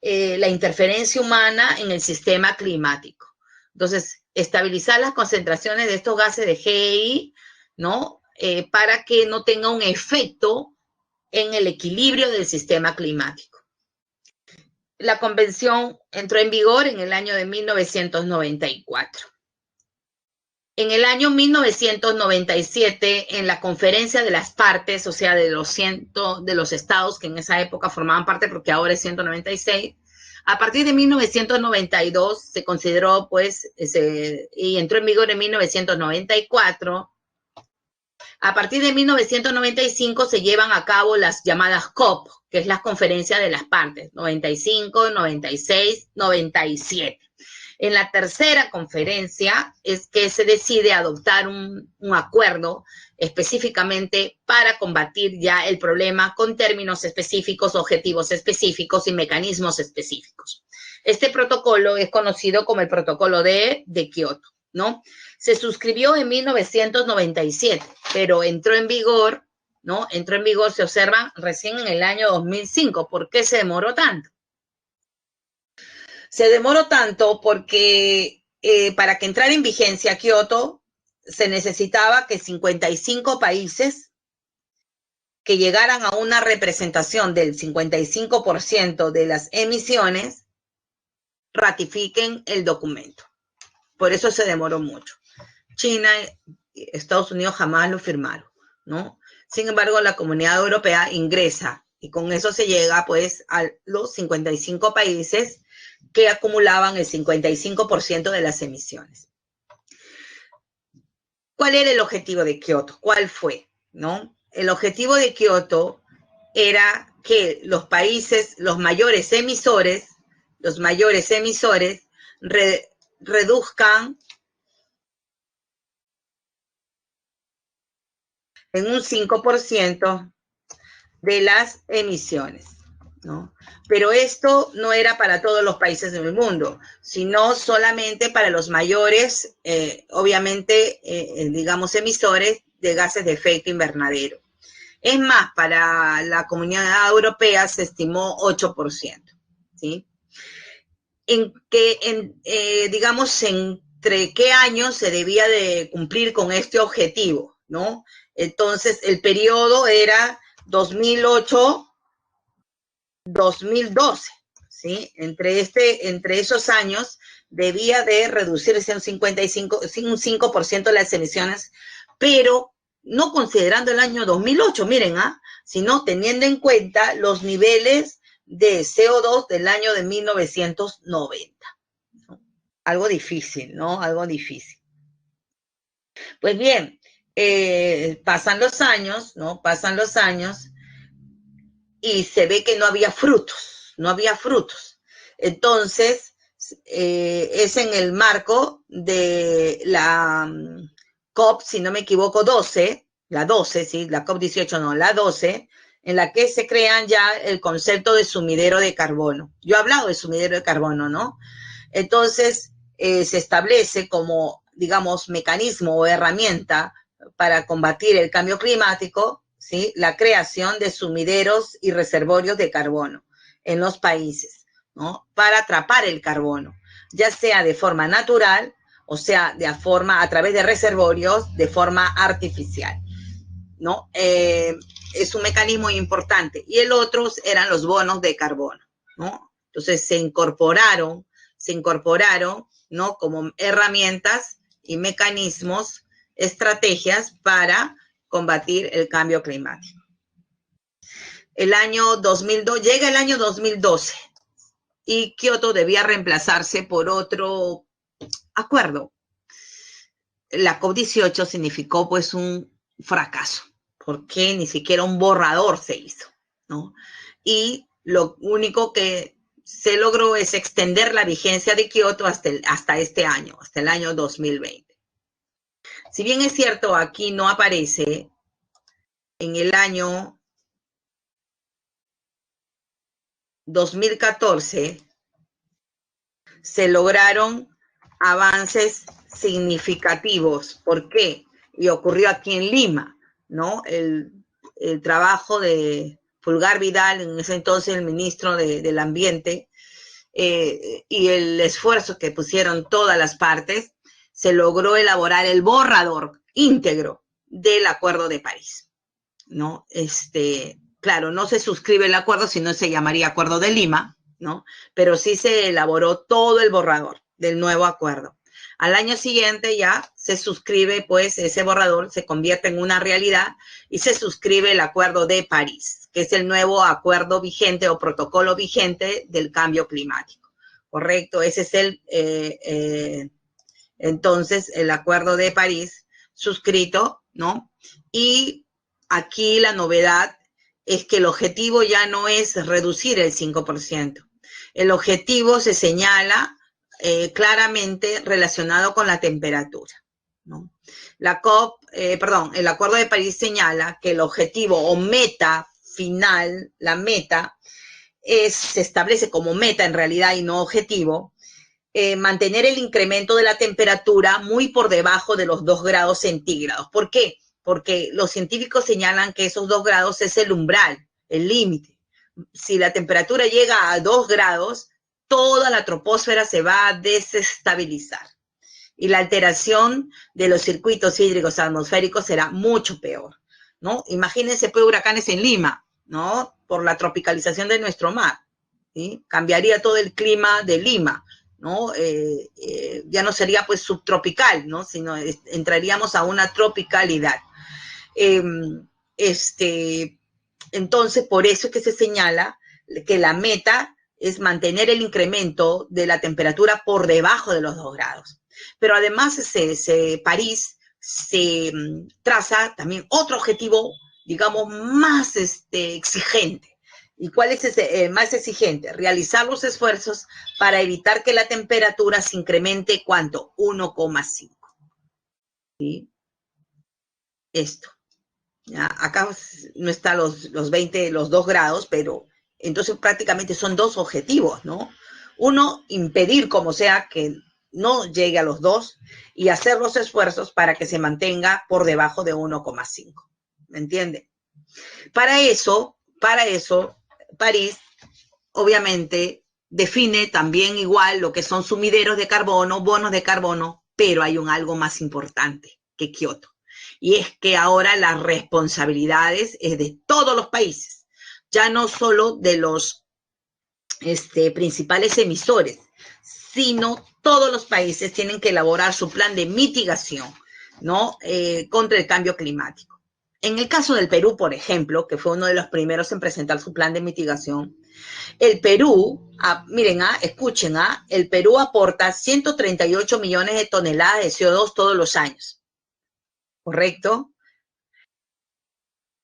la interferencia humana en el sistema climático. Entonces, estabilizar las concentraciones de estos gases de GEI, ¿no? Para que no tenga un efecto en el equilibrio del sistema climático. La convención entró en vigor en el año de 1994. En el año 1997, en la conferencia de las partes, o sea, de los estados que en esa época formaban parte, porque ahora es 196, a partir de 1992 se consideró, pues, y entró en vigor en 1994. A partir de 1995 se llevan a cabo las llamadas COP, que es la conferencia de las partes, 95, 96, 97. En la tercera conferencia es que se decide adoptar un acuerdo específicamente para combatir ya el problema con términos específicos, objetivos específicos y mecanismos específicos. Este protocolo es conocido como el protocolo de Kioto, ¿no? Se suscribió en 1997, pero entró en vigor, ¿no? Entró en vigor, se observa, recién en el año 2005. ¿Por qué se demoró tanto? Se demoró tanto porque para que entrara en vigencia Kioto se necesitaba que 55 países que llegaran a una representación del 55% de las emisiones ratifiquen el documento. Por eso se demoró mucho. China y Estados Unidos jamás lo firmaron, ¿no? Sin embargo, la Comunidad Europea ingresa y con eso se llega pues a los 55 países que acumulaban el 55% de las emisiones. ¿Cuál era el objetivo de Kioto? ¿Cuál fue? ¿No? El objetivo de Kioto era que los países, los mayores emisores, reduzcan en un 5% de las emisiones, ¿no? Pero esto no era para todos los países del mundo, sino solamente para los mayores, obviamente, digamos, emisores de gases de efecto invernadero. Es más, para la Comunidad Europea se estimó 8%, ¿sí? Digamos, entre qué años se debía de cumplir con este objetivo, ¿no? Entonces, el periodo era 2008-2012, ¿sí? Entre esos años debía de reducirse un 5% de las emisiones, pero no considerando el año 2008, miren, sino teniendo en cuenta los niveles de CO2 del año de 1990. ¿No? Algo difícil, ¿no? Algo difícil. Pues bien, pasan los años, ¿no? Pasan los años y se ve que no había frutos, no había frutos. Entonces, es en el marco de la COP, si no me equivoco, 12, la 12, sí, la COP 18 no, la 12, en la que se crean ya el concepto de sumidero de carbono. Yo he hablado de sumidero de carbono, ¿no? Entonces, se establece como, digamos, mecanismo o herramienta para combatir el cambio climático, ¿sí? La creación de sumideros y reservorios de carbono en los países, ¿no? Para atrapar el carbono, ya sea de forma natural, o sea, a través de reservorios, de forma artificial, ¿no? Es un mecanismo importante. Y el otro eran los bonos de carbono, ¿no? Entonces se incorporaron, ¿no? Como herramientas y mecanismos, estrategias para combatir el cambio climático. Llega el año 2012 y Kioto debía reemplazarse por otro acuerdo. La COP18 significó pues un fracaso, porque ni siquiera un borrador se hizo, ¿no? Y lo único que se logró es extender la vigencia de Kioto hasta este año, hasta el año 2020. Si bien es cierto, aquí no aparece, en el año 2014 se lograron avances significativos. ¿Por qué? Y ocurrió aquí en Lima, ¿no? El trabajo de Fulgar Vidal, en ese entonces el ministro del Ambiente, y el esfuerzo que pusieron todas las partes, se logró elaborar el borrador íntegro del Acuerdo de París, ¿no? Claro, no se suscribe el acuerdo, sino se llamaría Acuerdo de Lima, ¿no? Pero sí se elaboró todo el borrador del nuevo acuerdo. Al año siguiente ya se suscribe, pues, ese borrador se convierte en una realidad y se suscribe el Acuerdo de París, que es el nuevo acuerdo vigente o protocolo vigente del cambio climático. ¿Correcto? Ese es entonces, el Acuerdo de París suscrito, ¿no? Y aquí la novedad es que el objetivo ya no es reducir el 5%. El objetivo se señala claramente relacionado con la temperatura, ¿no? El Acuerdo de París señala que el objetivo o meta final, la meta, se establece como meta en realidad y no objetivo, mantener el incremento de la temperatura muy por debajo de los 2 grados centígrados. ¿Por qué? Porque los científicos señalan que esos 2 grados es el umbral, el límite. Si la temperatura llega a 2 grados, toda la troposfera se va a desestabilizar y la alteración de los circuitos hídricos atmosféricos será mucho peor, ¿no? Imagínense, pues, huracanes en Lima, ¿no? Por la tropicalización de nuestro mar, ¿sí? Cambiaría todo el clima de Lima, ¿no? Ya no sería, pues, subtropical, ¿no? Sino entraríamos a una tropicalidad. Entonces, por eso es que se señala que la meta es mantener el incremento de la temperatura por debajo de los 2 grados. Pero además París se traza también otro objetivo, digamos, más exigente. ¿Y cuál es ese más exigente? Realizar los esfuerzos para evitar que la temperatura se incremente, ¿cuánto? 1,5. ¿Sí? Esto. ¿Ya? Acá no está los 20, los 2 grados, pero entonces prácticamente son dos objetivos, ¿no? Uno, impedir como sea que no llegue a los 2 y hacer los esfuerzos para que se mantenga por debajo de 1,5. ¿Me entiende? Para eso, París obviamente define también igual lo que son sumideros de carbono, bonos de carbono, pero hay algo más importante que Kioto. Y es que ahora las responsabilidades es de todos los países, ya no solo de los principales emisores, sino todos los países tienen que elaborar su plan de mitigación, ¿no? Contra el cambio climático. En el caso del Perú, por ejemplo, que fue uno de los primeros en presentar su plan de mitigación, el Perú, miren, escuchen, el Perú aporta 138 millones de toneladas de CO2 todos los años. ¿Correcto?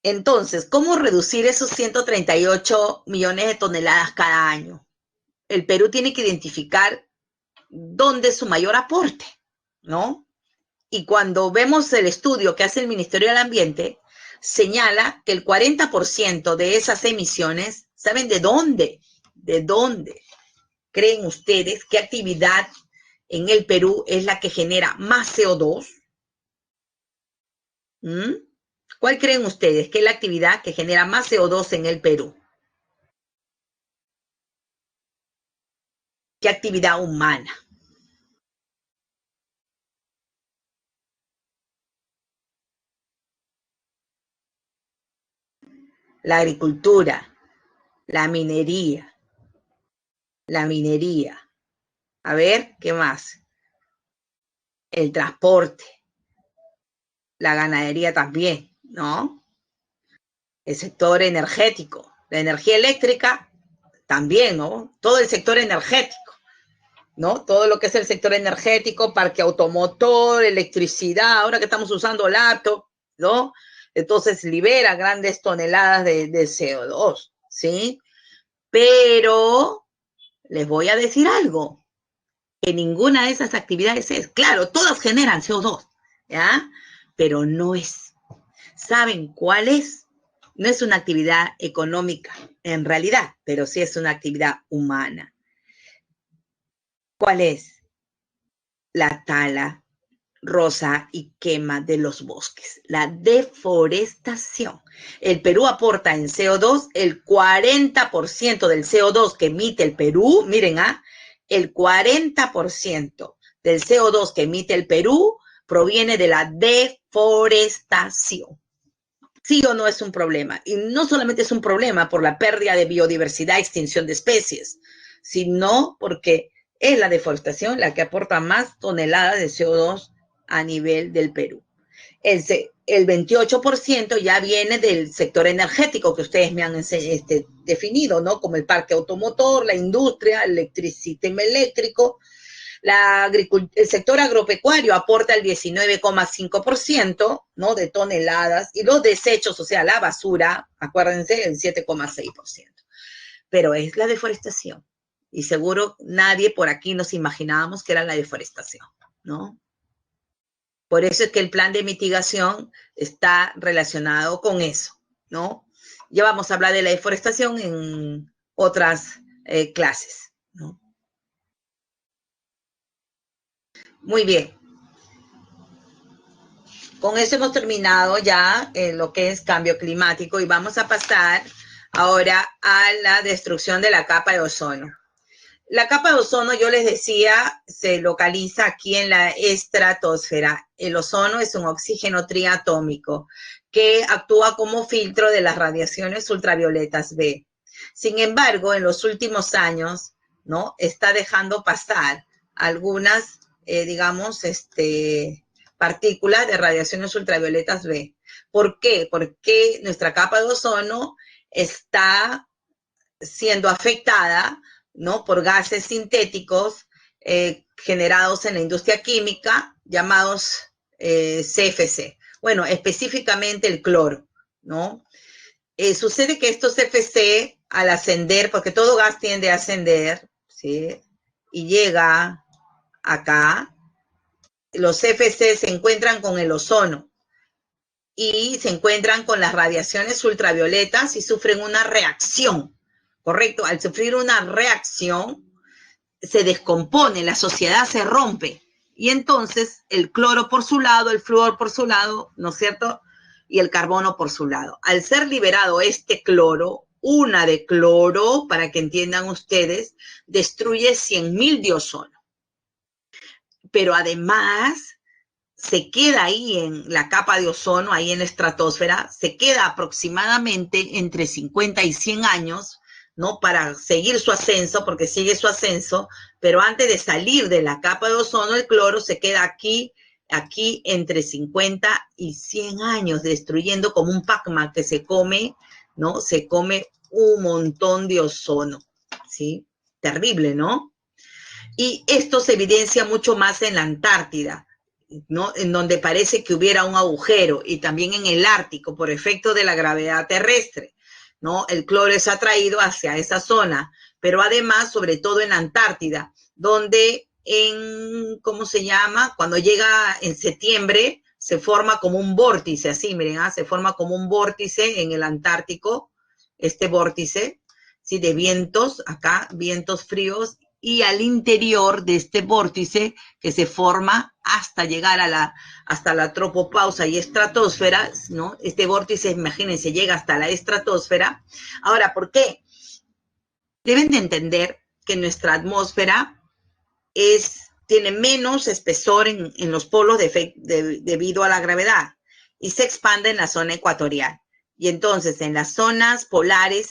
Entonces, ¿cómo reducir esos 138 millones de toneladas cada año? El Perú tiene que identificar dónde es su mayor aporte, ¿no? Y cuando vemos el estudio que hace el Ministerio del Ambiente, señala que el 40% de esas emisiones, ¿saben de dónde? ¿De dónde creen ustedes qué actividad en el Perú es la que genera más CO2? ¿Cuál creen ustedes que es la actividad que genera más CO2 en el Perú? ¿Qué actividad humana? La agricultura, la minería, la minería. A ver, ¿qué más? El transporte, la ganadería también, ¿no? El sector energético, la energía eléctrica también, ¿no? Todo el sector energético, ¿no? Todo lo que es el sector energético, parque automotor, electricidad, ahora que estamos usando laptop, ¿no? Entonces libera grandes toneladas de CO2, ¿sí? Pero les voy a decir algo, que ninguna de esas actividades es, claro, todas generan CO2, ¿ya? Pero no es. ¿Saben cuál es? No es una actividad económica, en realidad, pero sí es una actividad humana. ¿Cuál es? La tala, roza y quema de los bosques, la deforestación. El Perú aporta en CO2 el 40% del CO2 que emite el Perú, miren, el 40% del CO2 que emite el Perú proviene de la deforestación. ¿Sí o no es un problema? Y no solamente es un problema por la pérdida de biodiversidad, extinción de especies, sino porque es la deforestación la que aporta más toneladas de CO2 a nivel del Perú. El 28% ya viene del sector energético que ustedes me han definido, ¿no? Como el parque automotor, la industria, el sistema eléctrico. El sector agropecuario aporta el 19,5%, ¿no? De toneladas, y los desechos, o sea, la basura, acuérdense, el 7,6%. Pero es la deforestación. Y seguro nadie por aquí nos imaginábamos que era la deforestación, ¿no? Por eso es que el plan de mitigación está relacionado con eso, ¿no? Ya vamos a hablar de la deforestación en otras clases, ¿no? Muy bien. Con eso hemos terminado ya lo que es cambio climático y vamos a pasar ahora a la destrucción de la capa de ozono. La capa de ozono, yo les decía, se localiza aquí en la estratosfera. El ozono es un oxígeno triatómico que actúa como filtro de las radiaciones ultravioletas B. Sin embargo, en los últimos años, ¿no? Está dejando pasar algunas, digamos, partículas de radiaciones ultravioletas B. ¿Por qué? Porque nuestra capa de ozono está siendo afectada, ¿no? Por gases sintéticos generados en la industria química llamados CFC. Bueno, específicamente el cloro, ¿no? Sucede que estos CFC al ascender, porque todo gas tiende a ascender, ¿sí? Y llega acá, los CFC se encuentran con el ozono y se encuentran con las radiaciones ultravioletas y sufren una reacción, ¿correcto? Al sufrir una reacción, se descompone, la sociedad se rompe. Y entonces el cloro por su lado, el flúor por su lado, ¿no es cierto? Y el carbono por su lado. Al ser liberado este cloro, una de cloro, para que entiendan ustedes, destruye 100.000 de ozono. Pero además se queda ahí en la capa de ozono, ahí en la estratosfera, se queda aproximadamente entre 50 y 100 años, ¿no? Para seguir su ascenso, porque sigue su ascenso, pero antes de salir de la capa de ozono, el cloro se queda aquí entre 50 y 100 años, destruyendo como un Pac-Man que se come, ¿no? Se come un montón de ozono, ¿sí? Terrible, ¿no? Y esto se evidencia mucho más en la Antártida, ¿no? En donde parece que hubiera un agujero, y también en el Ártico por efecto de la gravedad terrestre, ¿no? El cloro es atraído hacia esa zona, pero además, sobre todo en la Antártida, donde ¿cómo se llama? Cuando llega en septiembre, se forma como un vórtice, así, miren, se forma como un vórtice en el Antártico, este vórtice, ¿sí? De vientos, acá, vientos fríos, y al interior de este vórtice que se forma hasta llegar hasta la tropopausa y estratosfera, ¿no? Este vórtice, imagínense, llega hasta la estratosfera. Ahora, ¿por qué? Deben de entender que nuestra atmósfera tiene menos espesor en los polos debido a la gravedad y se expande en la zona ecuatorial. Y entonces en las zonas polares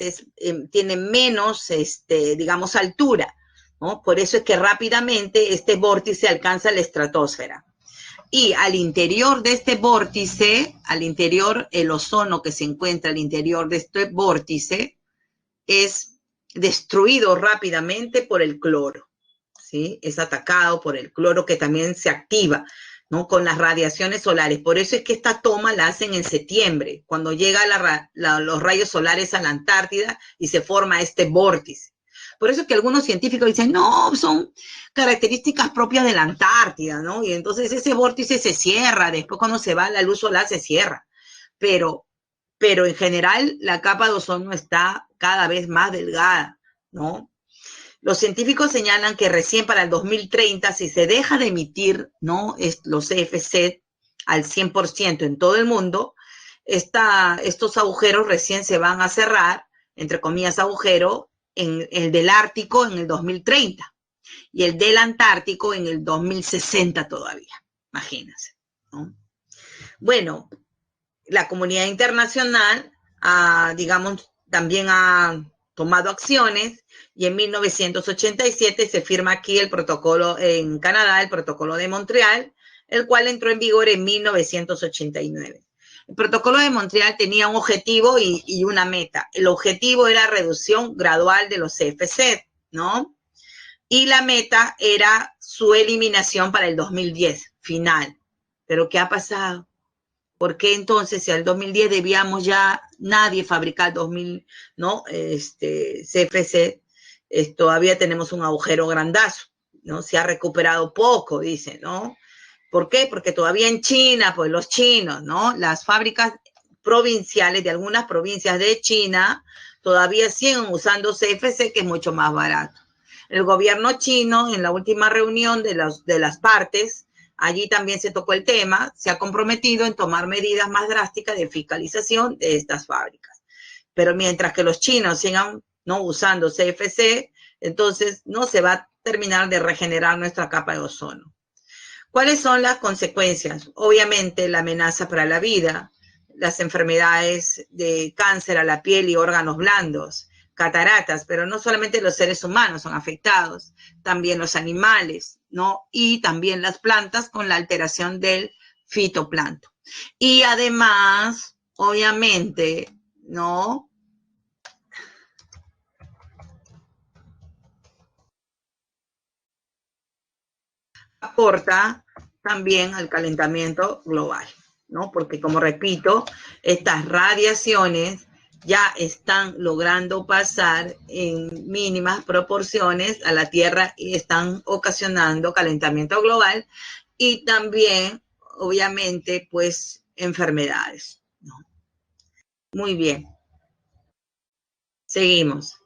tiene menos, digamos, altura, ¿no? Por eso es que rápidamente este vórtice alcanza la estratosfera. Y al interior de este vórtice, al interior, el ozono que se encuentra al interior de este vórtice es destruido rápidamente por el cloro, ¿sí? Es atacado por el cloro que también se activa, ¿no? Con las radiaciones solares. Por eso es que esta toma la hacen en septiembre, cuando llegan los rayos solares a la Antártida y se forma este vórtice. Por eso es que algunos científicos dicen, no, son características propias de la Antártida, ¿no? Y entonces ese vórtice se cierra, después cuando se va la luz solar se cierra. Pero en general la capa de ozono está cada vez más delgada, ¿no? Los científicos señalan que recién para el 2030, si se deja de emitir, ¿no? los CFC al 100% en todo el mundo, estos agujeros recién se van a cerrar, entre comillas agujero, en el del Ártico en el 2030 y el del Antártico en el 2060 todavía, imagínense, ¿no? Bueno, la comunidad internacional, digamos, también ha tomado acciones y en 1987 se firma aquí el protocolo en Canadá, el protocolo de Montreal, el cual entró en vigor en 1989. El protocolo de Montreal tenía un objetivo y una meta. El objetivo era reducción gradual de los CFC, ¿no? Y la meta era su eliminación para el 2010, final. ¿Pero qué ha pasado? ¿Por qué entonces si al 2010 debíamos ya nadie fabricar 2000, ¿no? CFC, todavía tenemos un agujero grandazo, ¿no? Se ha recuperado poco, dice, ¿no? ¿Por qué? Porque todavía en China, pues los chinos, ¿no? Las fábricas provinciales de algunas provincias de China todavía siguen usando CFC, que es mucho más barato. El gobierno chino, en la última reunión de las partes, allí también se tocó el tema, se ha comprometido en tomar medidas más drásticas de fiscalización de estas fábricas. Pero mientras que los chinos sigan no usando CFC, entonces no se va a terminar de regenerar nuestra capa de ozono. ¿Cuáles son las consecuencias? Obviamente la amenaza para la vida, las enfermedades de cáncer a la piel y órganos blandos, cataratas, pero no solamente los seres humanos son afectados, también los animales, ¿no? Y también las plantas con la alteración del fitoplancton. Y además, obviamente, ¿no? Aporta también al calentamiento global, ¿no? Porque como repito, estas radiaciones ya están logrando pasar en mínimas proporciones a la Tierra y están ocasionando calentamiento global y también, obviamente, pues enfermedades, ¿no? Muy bien, seguimos.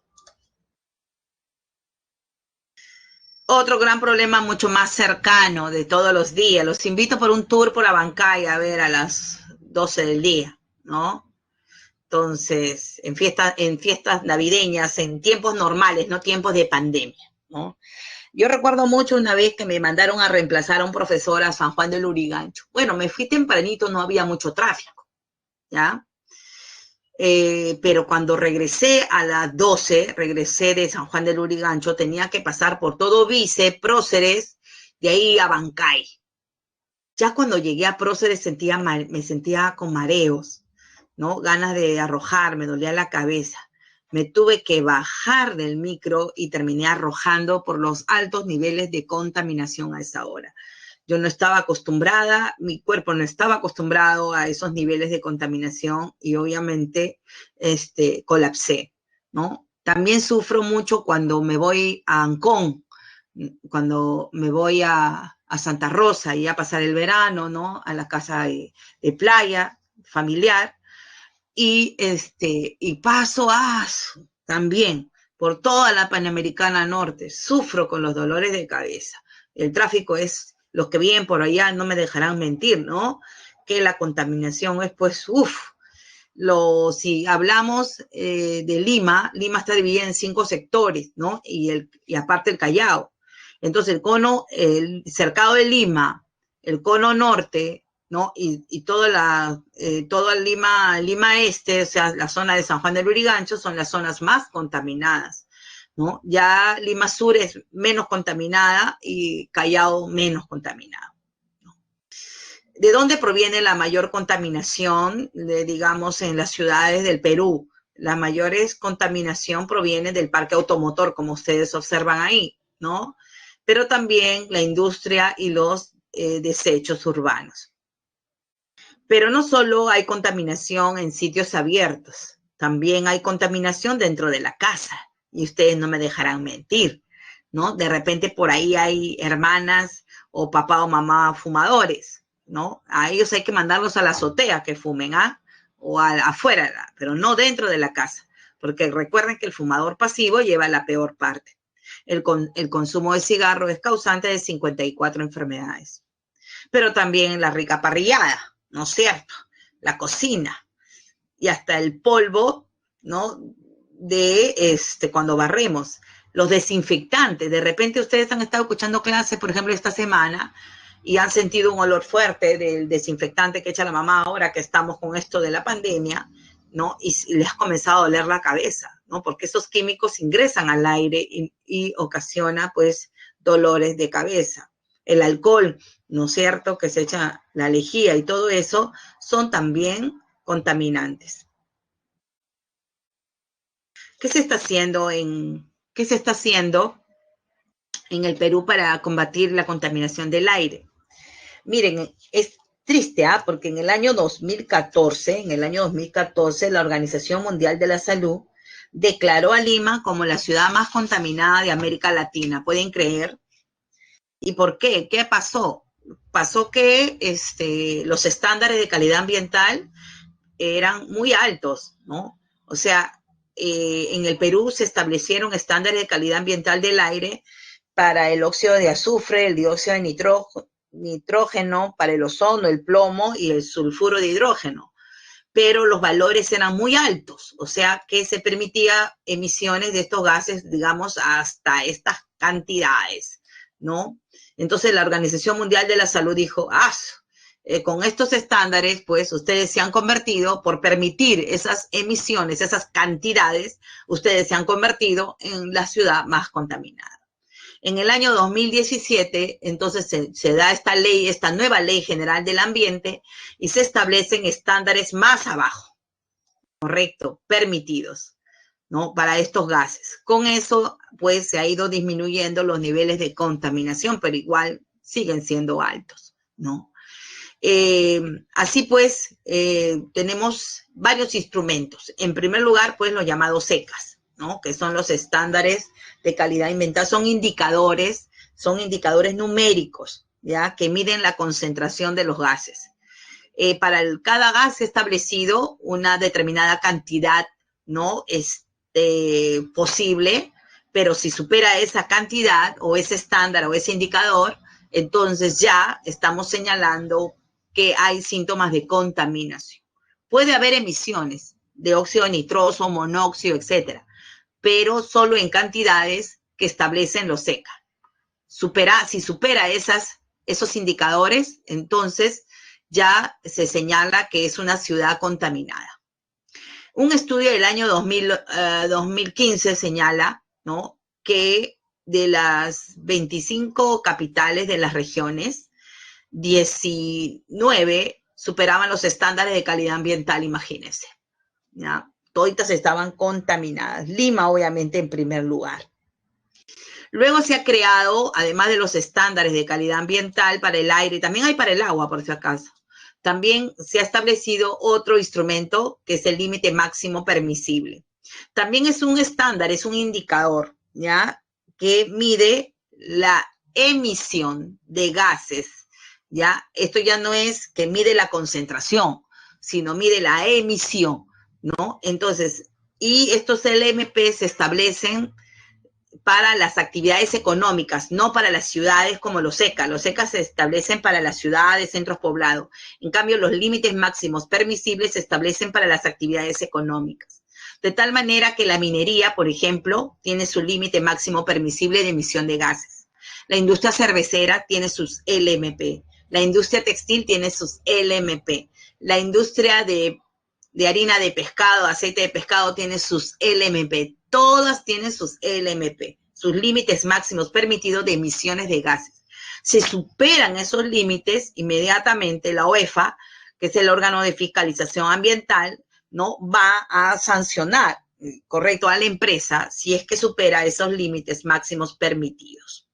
Otro gran problema mucho más cercano de todos los días. Los invito por un tour por Abancay a ver a las 12 del día, ¿no? Entonces, en fiestas navideñas, en tiempos normales, no tiempos de pandemia, ¿no? Yo recuerdo mucho una vez que me mandaron a reemplazar a un profesor a San Juan del Lurigancho. Bueno, me fui tempranito, no había mucho tráfico, ¿ya? Pero cuando regresé a las 12, regresé de San Juan del Lurigancho, tenía que pasar por todo Vice, Próceres, de ahí a Bancay. Ya cuando llegué a Próceres me sentía con mareos, ¿no? Ganas de arrojar, me dolía la cabeza. Me tuve que bajar del micro y terminé arrojando por los altos niveles de contaminación a esa hora. Yo no estaba acostumbrada, mi cuerpo no estaba acostumbrado a esos niveles de contaminación y obviamente colapsé, ¿no? También sufro mucho cuando me voy a Ancón, cuando me voy a Santa Rosa y a pasar el verano, ¿no? A la casa de playa familiar y paso también por toda la Panamericana Norte. Sufro con los dolores de cabeza. El tráfico es, los que vienen por allá no me dejarán mentir, ¿no? Que la contaminación es, pues, si hablamos de Lima, Lima está dividida en 5 sectores, ¿no? Y aparte el Callao. Entonces, el cercado de Lima, el cono norte, ¿no? Y toda Lima Este, o sea, la zona de San Juan del Lurigancho, son las zonas más contaminadas, ¿no? Ya Lima Sur es menos contaminada y Callao menos contaminado. ¿De dónde proviene la mayor contaminación, digamos, en las ciudades del Perú? La mayor contaminación proviene del parque automotor, como ustedes observan ahí, ¿no? Pero también la industria y los desechos urbanos. Pero no solo hay contaminación en sitios abiertos, también hay contaminación dentro de la casa. Y ustedes no me dejarán mentir, ¿no? De repente por ahí hay hermanas o papá o mamá fumadores, ¿no? A ellos hay que mandarlos a la azotea que fumen, o afuera, pero no dentro de la casa, porque recuerden que el fumador pasivo lleva la peor parte. El consumo de cigarro es causante de 54 enfermedades. Pero también la rica parrillada, ¿no es cierto? La cocina y hasta el polvo, ¿no? De cuando barremos, los desinfectantes. De repente ustedes han estado escuchando clases, por ejemplo, esta semana, y han sentido un olor fuerte del desinfectante que echa la mamá ahora que estamos con esto de la pandemia, ¿no? Y les ha comenzado a doler la cabeza, ¿no? Porque esos químicos ingresan al aire y ocasiona, pues, dolores de cabeza. El alcohol, ¿no es cierto?, que se echa la lejía y todo eso, son también contaminantes. ¿Qué se está haciendo en el Perú para combatir la contaminación del aire? Miren, es triste, porque en el año 2014, la Organización Mundial de la Salud declaró a Lima como la ciudad más contaminada de América Latina. ¿Pueden creer? ¿Y por qué? ¿Qué pasó? Pasó que los estándares de calidad ambiental eran muy altos, ¿no? O sea, en el Perú se establecieron estándares de calidad ambiental del aire para el óxido de azufre, el dióxido de nitrógeno, para el ozono, el plomo y el sulfuro de hidrógeno. Pero los valores eran muy altos, o sea que se permitía emisiones de estos gases, digamos, hasta estas cantidades, ¿no? Entonces la Organización Mundial de la Salud dijo, con estos estándares, pues ustedes se han convertido, por permitir esas emisiones, esas cantidades, ustedes se han convertido en la ciudad más contaminada. En el año 2017, entonces se da esta ley, esta nueva Ley General del Ambiente, y se establecen estándares más abajo, correcto, permitidos, ¿no? Para estos gases. Con eso, pues, se ha ido disminuyendo los niveles de contaminación, pero igual siguen siendo altos, ¿no? Así pues, tenemos varios instrumentos. En primer lugar, pues, los llamados SECAS, ¿no? Que son los estándares de calidad ambiental, son indicadores numéricos, ¿ya? Que miden la concentración de los gases. Para cada gas establecido una determinada cantidad, ¿no? Posible, pero si supera esa cantidad o ese estándar o ese indicador, entonces ya estamos señalando que hay síntomas de contaminación. Puede haber emisiones de óxido nitroso, monóxido, etcétera, pero solo en cantidades que establecen los SECA. Si supera esos indicadores, entonces ya se señala que es una ciudad contaminada. Un estudio del año 2015 señala, ¿no?, que de las 25 capitales de las regiones, 19 superaban los estándares de calidad ambiental, imagínense, ¿ya? Toditas estaban contaminadas. Lima, obviamente, en primer lugar. Luego se ha creado, además de los estándares de calidad ambiental para el aire, también hay para el agua, por si acaso. También se ha establecido otro instrumento que es el límite máximo permisible. También es un estándar, es un indicador, ¿ya?, que mide la emisión de gases, ¿ya? Esto ya no es que mide la concentración, sino mide la emisión, ¿no? Entonces, y estos LMP se establecen para las actividades económicas, no para las ciudades como los SECA. Los SECA se establecen para las ciudades, centros poblados. En cambio, los límites máximos permisibles se establecen para las actividades económicas. De tal manera que la minería, por ejemplo, tiene su límite máximo permisible de emisión de gases. La industria cervecera tiene sus LMP. La industria textil tiene sus LMP. La industria de harina de pescado, aceite de pescado, tiene sus LMP. Todas tienen sus LMP, sus límites máximos permitidos de emisiones de gases. Si superan esos límites, inmediatamente la OEFA, que es el órgano de fiscalización ambiental, ¿no?, va a sancionar, correcto, a la empresa si es que supera esos límites máximos permitidos.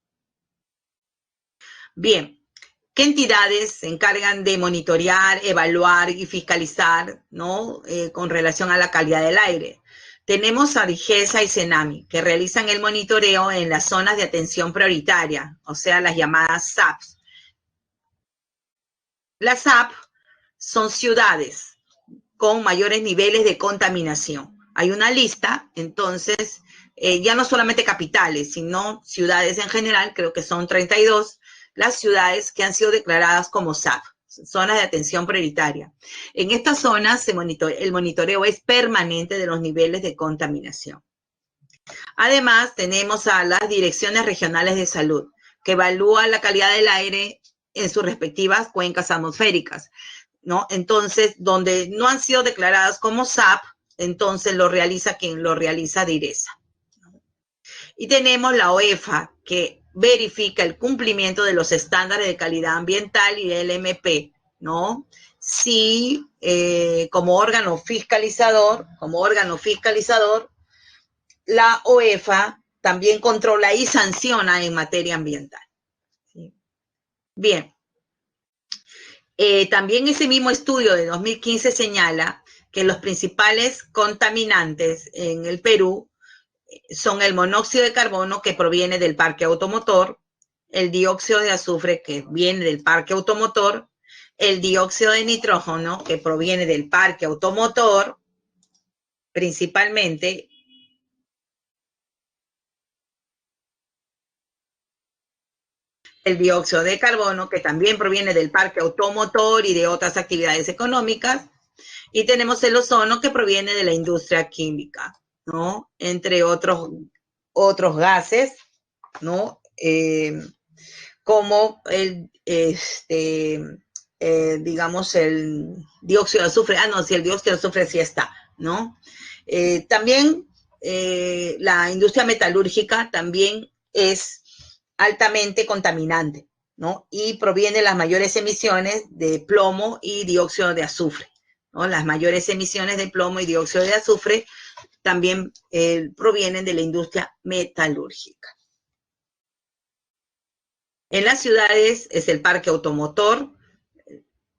Bien. ¿Qué entidades se encargan de monitorear, evaluar y fiscalizar, ¿no?, con relación a la calidad del aire? Tenemos a DIGESA y CENAMI, que realizan el monitoreo en las zonas de atención prioritaria, o sea, las llamadas ZAPs. Las ZAP son ciudades con mayores niveles de contaminación. Hay una lista, entonces, ya no solamente capitales, sino ciudades en general, creo que son 32, las ciudades que han sido declaradas como ZAP, zonas de atención prioritaria. En estas zonas el monitoreo es permanente de los niveles de contaminación. Además, tenemos a las direcciones regionales de salud, que evalúan la calidad del aire en sus respectivas cuencas atmosféricas, ¿no? Entonces, donde no han sido declaradas como ZAP, entonces lo realiza quien lo realiza DIRESA. Y tenemos la OEFA, que verifica el cumplimiento de los estándares de calidad ambiental y el LMP, ¿no? Si como órgano fiscalizador, la OEFA también controla y sanciona en materia ambiental. ¿Sí? Bien. También ese mismo estudio de 2015 señala que los principales contaminantes en el Perú son el monóxido de carbono, que proviene del parque automotor, el dióxido de azufre, que viene del parque automotor, el dióxido de nitrógeno, que proviene del parque automotor, principalmente, el dióxido de carbono, que también proviene del parque automotor y de otras actividades económicas, y tenemos el ozono, que proviene de la industria química, ¿no? Entre otros gases, ¿no? Como digamos, el dióxido de azufre. Ah, no, si el dióxido de azufre sí está, ¿no? También la industria metalúrgica también es altamente contaminante, ¿no? Y proviene las mayores emisiones de plomo y dióxido de azufre, ¿no? Las mayores emisiones de plomo y dióxido de azufre también provienen de la industria metalúrgica. En las ciudades es el parque automotor.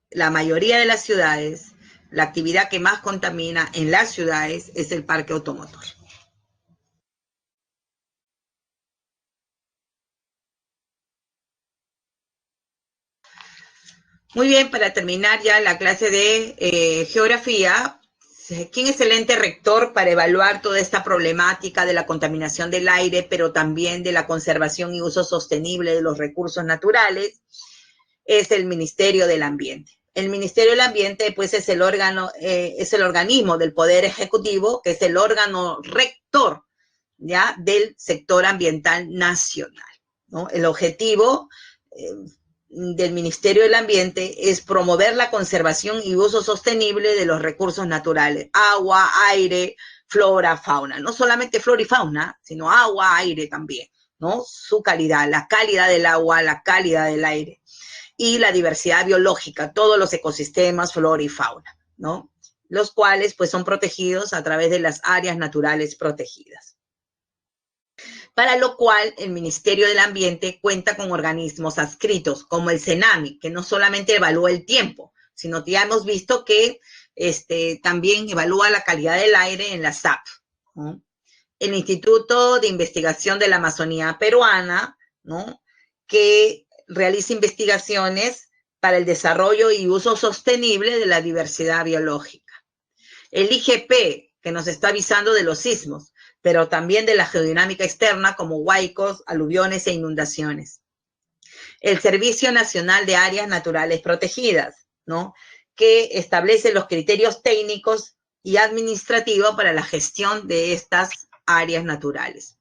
La mayoría de las ciudades, la actividad que más contamina en las ciudades es el parque automotor. Muy bien, para terminar ya la clase de geografía, ¿quién es el ente rector para evaluar toda esta problemática de la contaminación del aire, pero también de la conservación y uso sostenible de los recursos naturales? Es el Ministerio del Ambiente. El Ministerio del Ambiente, pues, es el órgano, es el organismo del Poder Ejecutivo, que es el órgano rector, ¿ya?, del sector ambiental nacional, ¿no? El objetivo del Ministerio del Ambiente es promover la conservación y uso sostenible de los recursos naturales, agua, aire, flora, fauna. No solamente flora y fauna, sino agua, aire también, ¿no? Su calidad, la calidad del agua, la calidad del aire y la diversidad biológica, todos los ecosistemas, flora y fauna, ¿no? Los cuales, pues, son protegidos a través de las áreas naturales protegidas. Para lo cual el Ministerio del Ambiente cuenta con organismos adscritos, como el CENAMI, que no solamente evalúa el tiempo, sino que ya hemos visto que también evalúa la calidad del aire en la SAP, ¿no? El Instituto de Investigación de la Amazonía Peruana, ¿no?, que realiza investigaciones para el desarrollo y uso sostenible de la diversidad biológica. El IGP, que nos está avisando de los sismos, pero también de la geodinámica externa, como huaicos, aluviones e inundaciones. El Servicio Nacional de Áreas Naturales Protegidas, ¿no?, que establece los criterios técnicos y administrativos para la gestión de estas áreas naturales.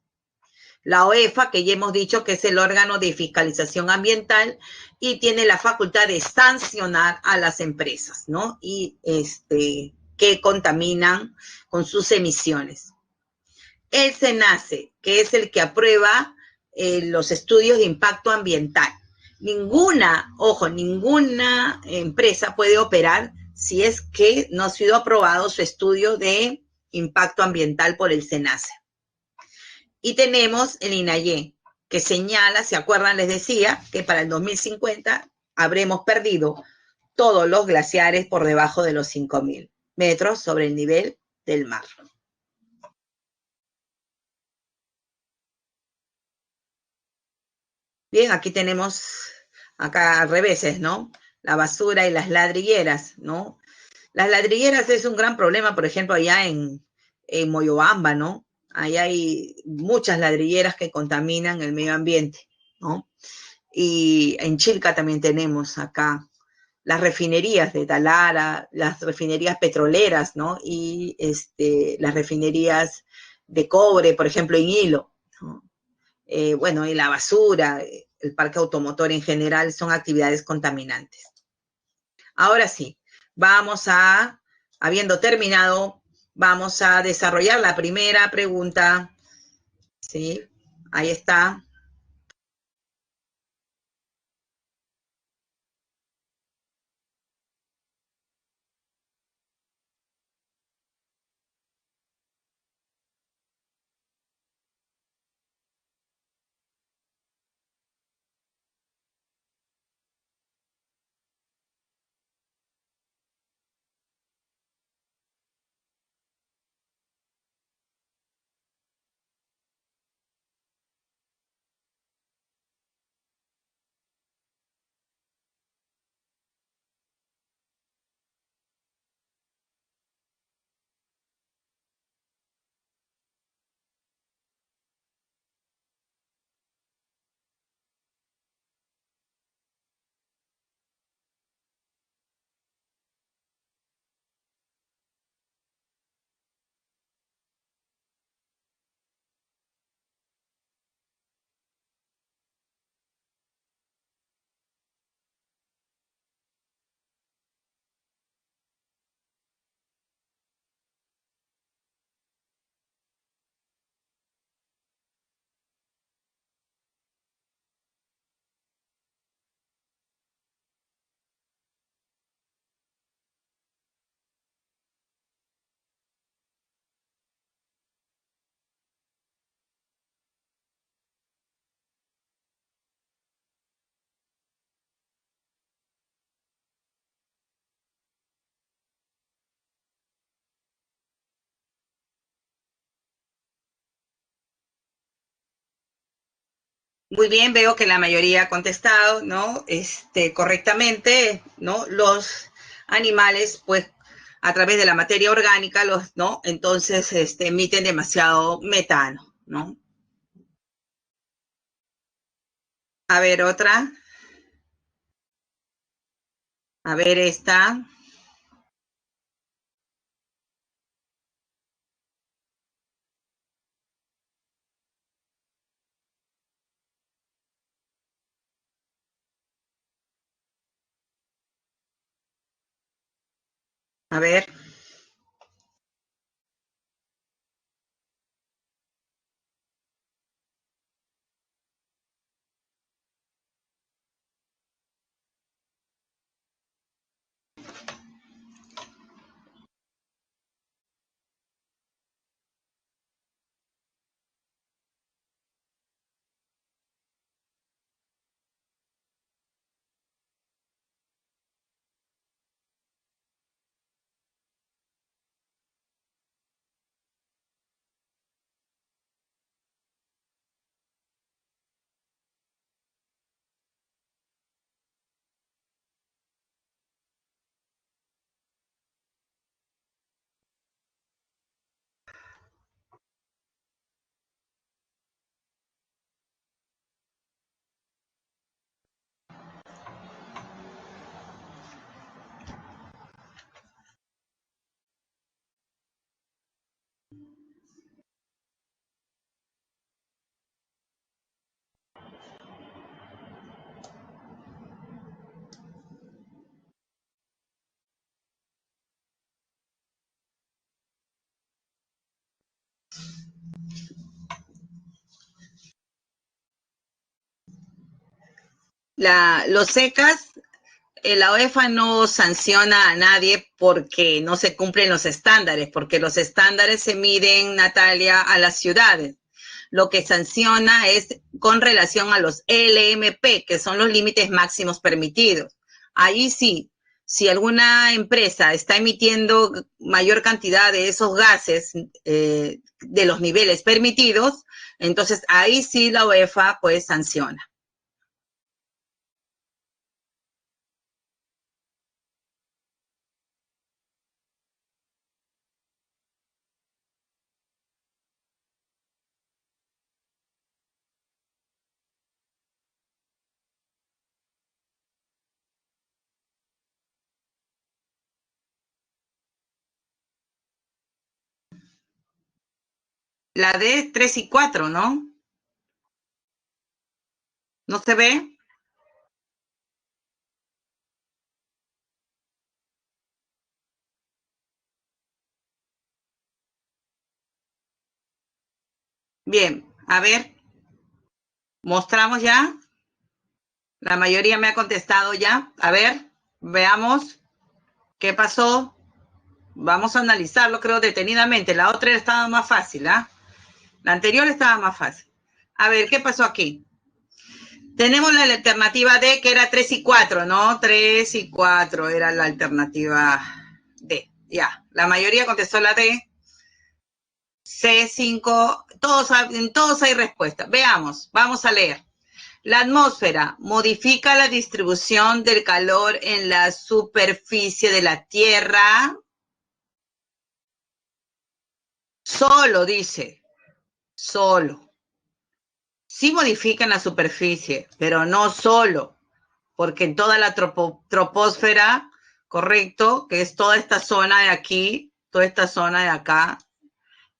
La OEFA, que ya hemos dicho que es el órgano de fiscalización ambiental y tiene la facultad de sancionar a las empresas, ¿no?, y que contaminan con sus emisiones. El SENACE, que es el que aprueba los estudios de impacto ambiental. Ninguna empresa puede operar si es que no ha sido aprobado su estudio de impacto ambiental por el SENACE. Y tenemos el INAIE, que señala, ¿se acuerdan? Les decía que para el 2050 habremos perdido todos los glaciares por debajo de los 5.000 metros sobre el nivel del mar. Bien, aquí tenemos, acá al revés, ¿no?, la basura y las ladrilleras, ¿no? Las ladrilleras es un gran problema, por ejemplo, allá en Moyobamba, ¿no? Ahí hay muchas ladrilleras que contaminan el medio ambiente, ¿no? Y en Chilca también tenemos acá las refinerías de Talara, las refinerías petroleras, ¿no? Y las refinerías de cobre, por ejemplo, en Hilo, ¿no? Bueno, y la basura, el parque automotor en general son actividades contaminantes. Ahora sí, habiendo terminado, vamos a desarrollar la primera pregunta. ¿Sí? Ahí está. Muy bien, veo que la mayoría ha contestado, ¿no? Correctamente, ¿no? Los animales, pues, a través de la materia orgánica, ¿no? Entonces, emiten demasiado metano, ¿no? A ver, otra. A ver, esta. A ver. Los secas, la UEFA no sanciona a nadie porque no se cumplen los estándares, porque los estándares se miden, Natalia, a las ciudades. Lo que sanciona es con relación a los LMP, que son los límites máximos permitidos. Ahí sí, si alguna empresa está emitiendo mayor cantidad de esos gases de los niveles permitidos, entonces ahí sí la UEFA pues sanciona. La D 3 y 4, ¿no? ¿No se ve? Bien, a ver, mostramos ya. La mayoría me ha contestado ya. A ver, veamos qué pasó. Vamos a analizarlo, creo, detenidamente. La otra estaba más fácil, ¿ah? La anterior estaba más fácil. A ver, ¿qué pasó aquí? Tenemos la alternativa D, que era 3 y 4, ¿no? 3 y 4 era la alternativa D. Ya, la mayoría contestó la D. C5, en todos hay respuesta. Veamos, vamos a leer. La atmósfera modifica la distribución del calor en la superficie de la Tierra. Solo, dice, solo. Sí modifica en la superficie, pero no solo, porque en toda la troposfera, correcto, que es toda esta zona de aquí, toda esta zona de acá,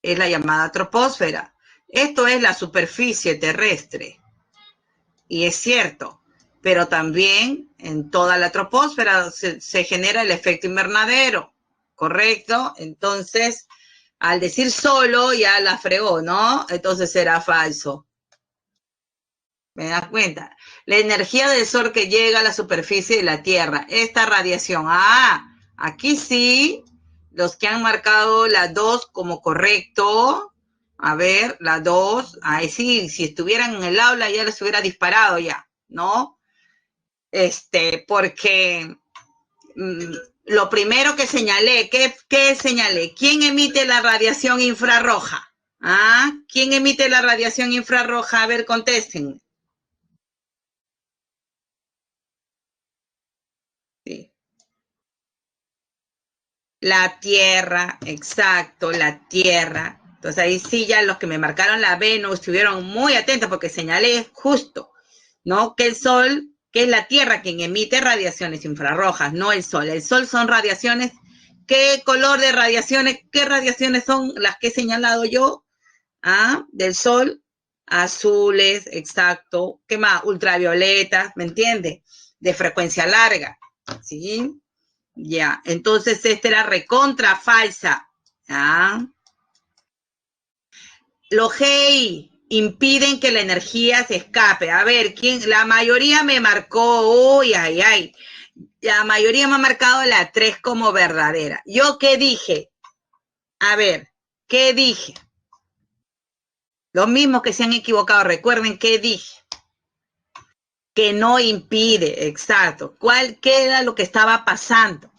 es la llamada troposfera. Esto es la superficie terrestre. Y es cierto, pero también en toda la troposfera se genera el efecto invernadero, ¿correcto? Entonces, al decir solo, ya la fregó, ¿no? Entonces será falso. ¿Me das cuenta? La energía del sol que llega a la superficie de la Tierra, esta radiación. Ah, aquí sí, los que han marcado la 2 como correcto. A ver, la 2, ahí sí, si estuvieran en el aula ya les hubiera disparado ya, ¿no? Porque lo primero que señalé, ¿qué señalé? ¿Quién emite la radiación infrarroja? ¿Ah? ¿Quién emite la radiación infrarroja? A ver, contesten. La Tierra, exacto, la Tierra. Entonces ahí sí ya los que me marcaron la Venus estuvieron muy atentos porque señalé justo, ¿no? Que el Sol, que es la Tierra quien emite radiaciones infrarrojas, no el Sol. El Sol son radiaciones. ¿Qué color de radiaciones? ¿Qué radiaciones son las que he señalado yo? ¿Ah? Del Sol, azules, exacto. ¿Qué más? Ultravioletas, ¿me entiende? De frecuencia larga, ¿sí? Ya, entonces esta era recontra falsa. ¿Ah? Los GEI impiden que la energía se escape. A ver, ¿quién? La mayoría me marcó, uy, ay, ay. La mayoría me ha marcado la 3 como verdadera. ¿Yo qué dije? A ver, ¿qué dije? Los mismos que se han equivocado, recuerden qué dije. Que no impide, exacto. ¿Qué era lo que estaba pasando?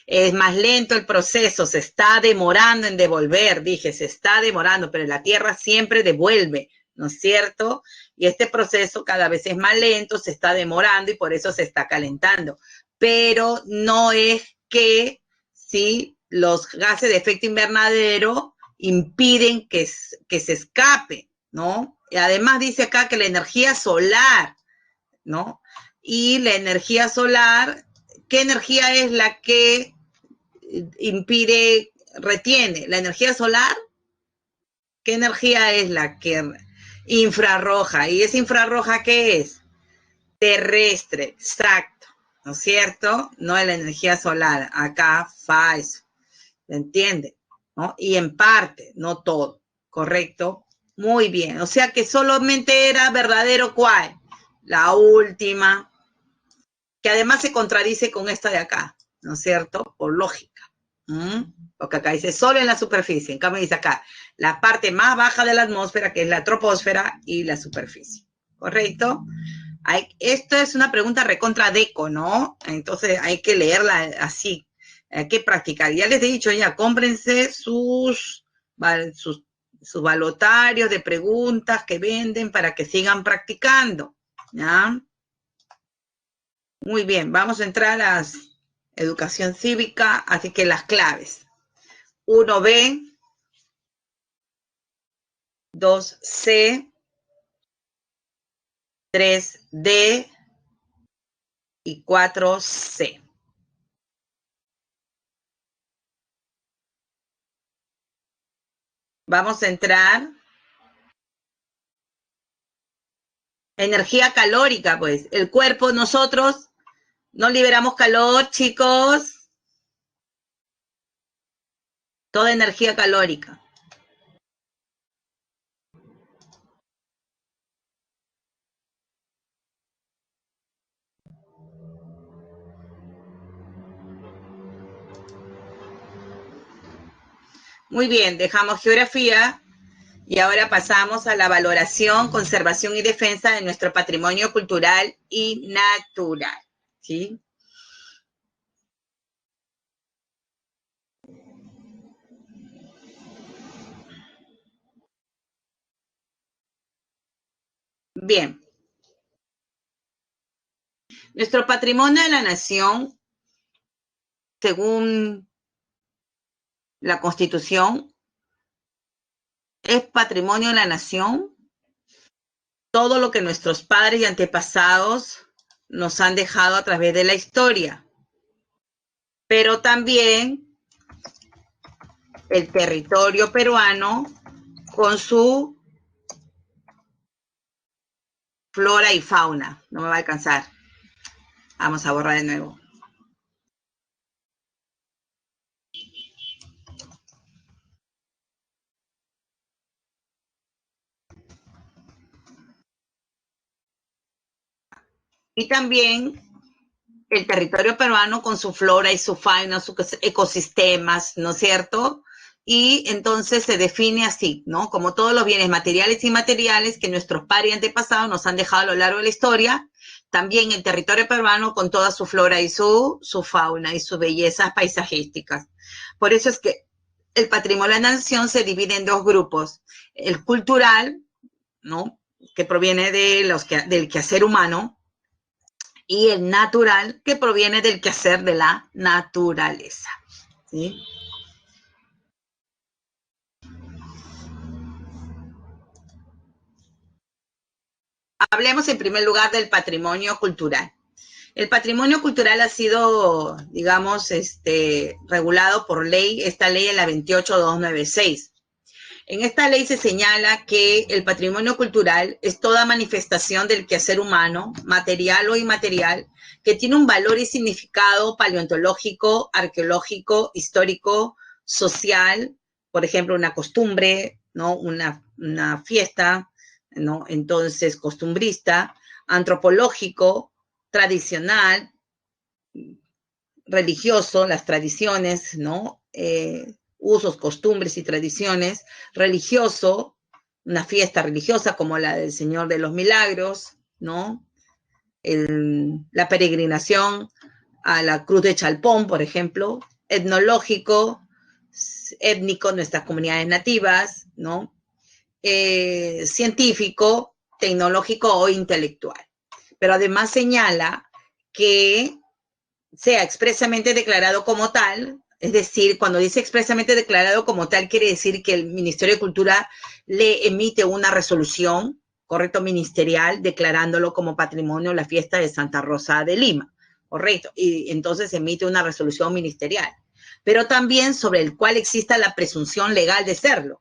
Es más lento el proceso, se está demorando en devolver, dije, se está demorando, pero la Tierra siempre devuelve, ¿no es cierto? Y este proceso cada vez es más lento, se está demorando y por eso se está calentando. Pero no es que, sí, los gases de efecto invernadero impiden que se escape, ¿no? Y además dice acá que la energía solar, ¿no? Y la energía solar, ¿qué energía es la que impide, retiene? ¿La energía solar? ¿Qué energía es la que infrarroja? ¿Y esa infrarroja qué es? Terrestre, exacto, ¿no es cierto? No es la energía solar, acá falso, ¿me entiende? ¿No? Y en parte, no todo, ¿correcto? Muy bien, o sea que solamente era verdadero ¿cuál? La última, que además se contradice con esta de acá, ¿no es cierto? Por lógica. Porque acá dice solo en la superficie, en cambio dice acá la parte más baja de la atmósfera, que es la troposfera, y la superficie, ¿correcto? Esto es una pregunta recontra deco, ¿no? Entonces hay que leerla así, hay que practicar. Ya les he dicho ya, cómprense sus balotarios de preguntas que venden para que sigan practicando, ¿ya? Muy bien, vamos a entrar a educación cívica, así que las claves. 1B, 2C, 3D y 4C. Vamos a entrar. Energía calórica, pues. El cuerpo, nosotros no liberamos calor, chicos. Toda energía calórica. Muy bien, dejamos geografía y ahora pasamos a la valoración, conservación y defensa de nuestro patrimonio cultural y natural, ¿sí? Bien. Nuestro patrimonio de la nación, según la Constitución, es patrimonio de la nación todo lo que nuestros padres y antepasados nos han dejado a través de la historia, pero también el territorio peruano con su flora y fauna. No me va a alcanzar. Vamos a borrar de nuevo. Y también el territorio peruano con su flora y su fauna, sus ecosistemas, ¿no es cierto? Y entonces se define así, ¿no? Como todos los bienes materiales y inmateriales que nuestros padres y antepasados nos han dejado a lo largo de la historia, también el territorio peruano con toda su flora y su fauna y sus bellezas paisajísticas. Por eso es que el patrimonio de la nación se divide en dos grupos, el cultural, ¿no? Que proviene de del quehacer humano, y el natural, que proviene del quehacer de la naturaleza. ¿Sí? Hablemos en primer lugar del patrimonio cultural. El patrimonio cultural ha sido, digamos, regulado por ley, esta ley es la 28296. En esta ley se señala que el patrimonio cultural es toda manifestación del quehacer humano, material o inmaterial, que tiene un valor y significado paleontológico, arqueológico, histórico, social, por ejemplo, una costumbre, ¿no? Una fiesta, ¿no? Entonces, costumbrista, antropológico, tradicional, religioso, las tradiciones, ¿no? Usos, costumbres y tradiciones, religioso, una fiesta religiosa como la del Señor de los Milagros, ¿no? La peregrinación a la Cruz de Chalpón, por ejemplo, etnológico, étnico, nuestras comunidades nativas, ¿no? Científico, tecnológico o intelectual. Pero además señala que sea expresamente declarado como tal, es decir, cuando dice expresamente declarado como tal, quiere decir que el Ministerio de Cultura le emite una resolución, correcto, ministerial, declarándolo como patrimonio la fiesta de Santa Rosa de Lima, correcto, y entonces emite una resolución ministerial, pero también sobre el cual exista la presunción legal de serlo.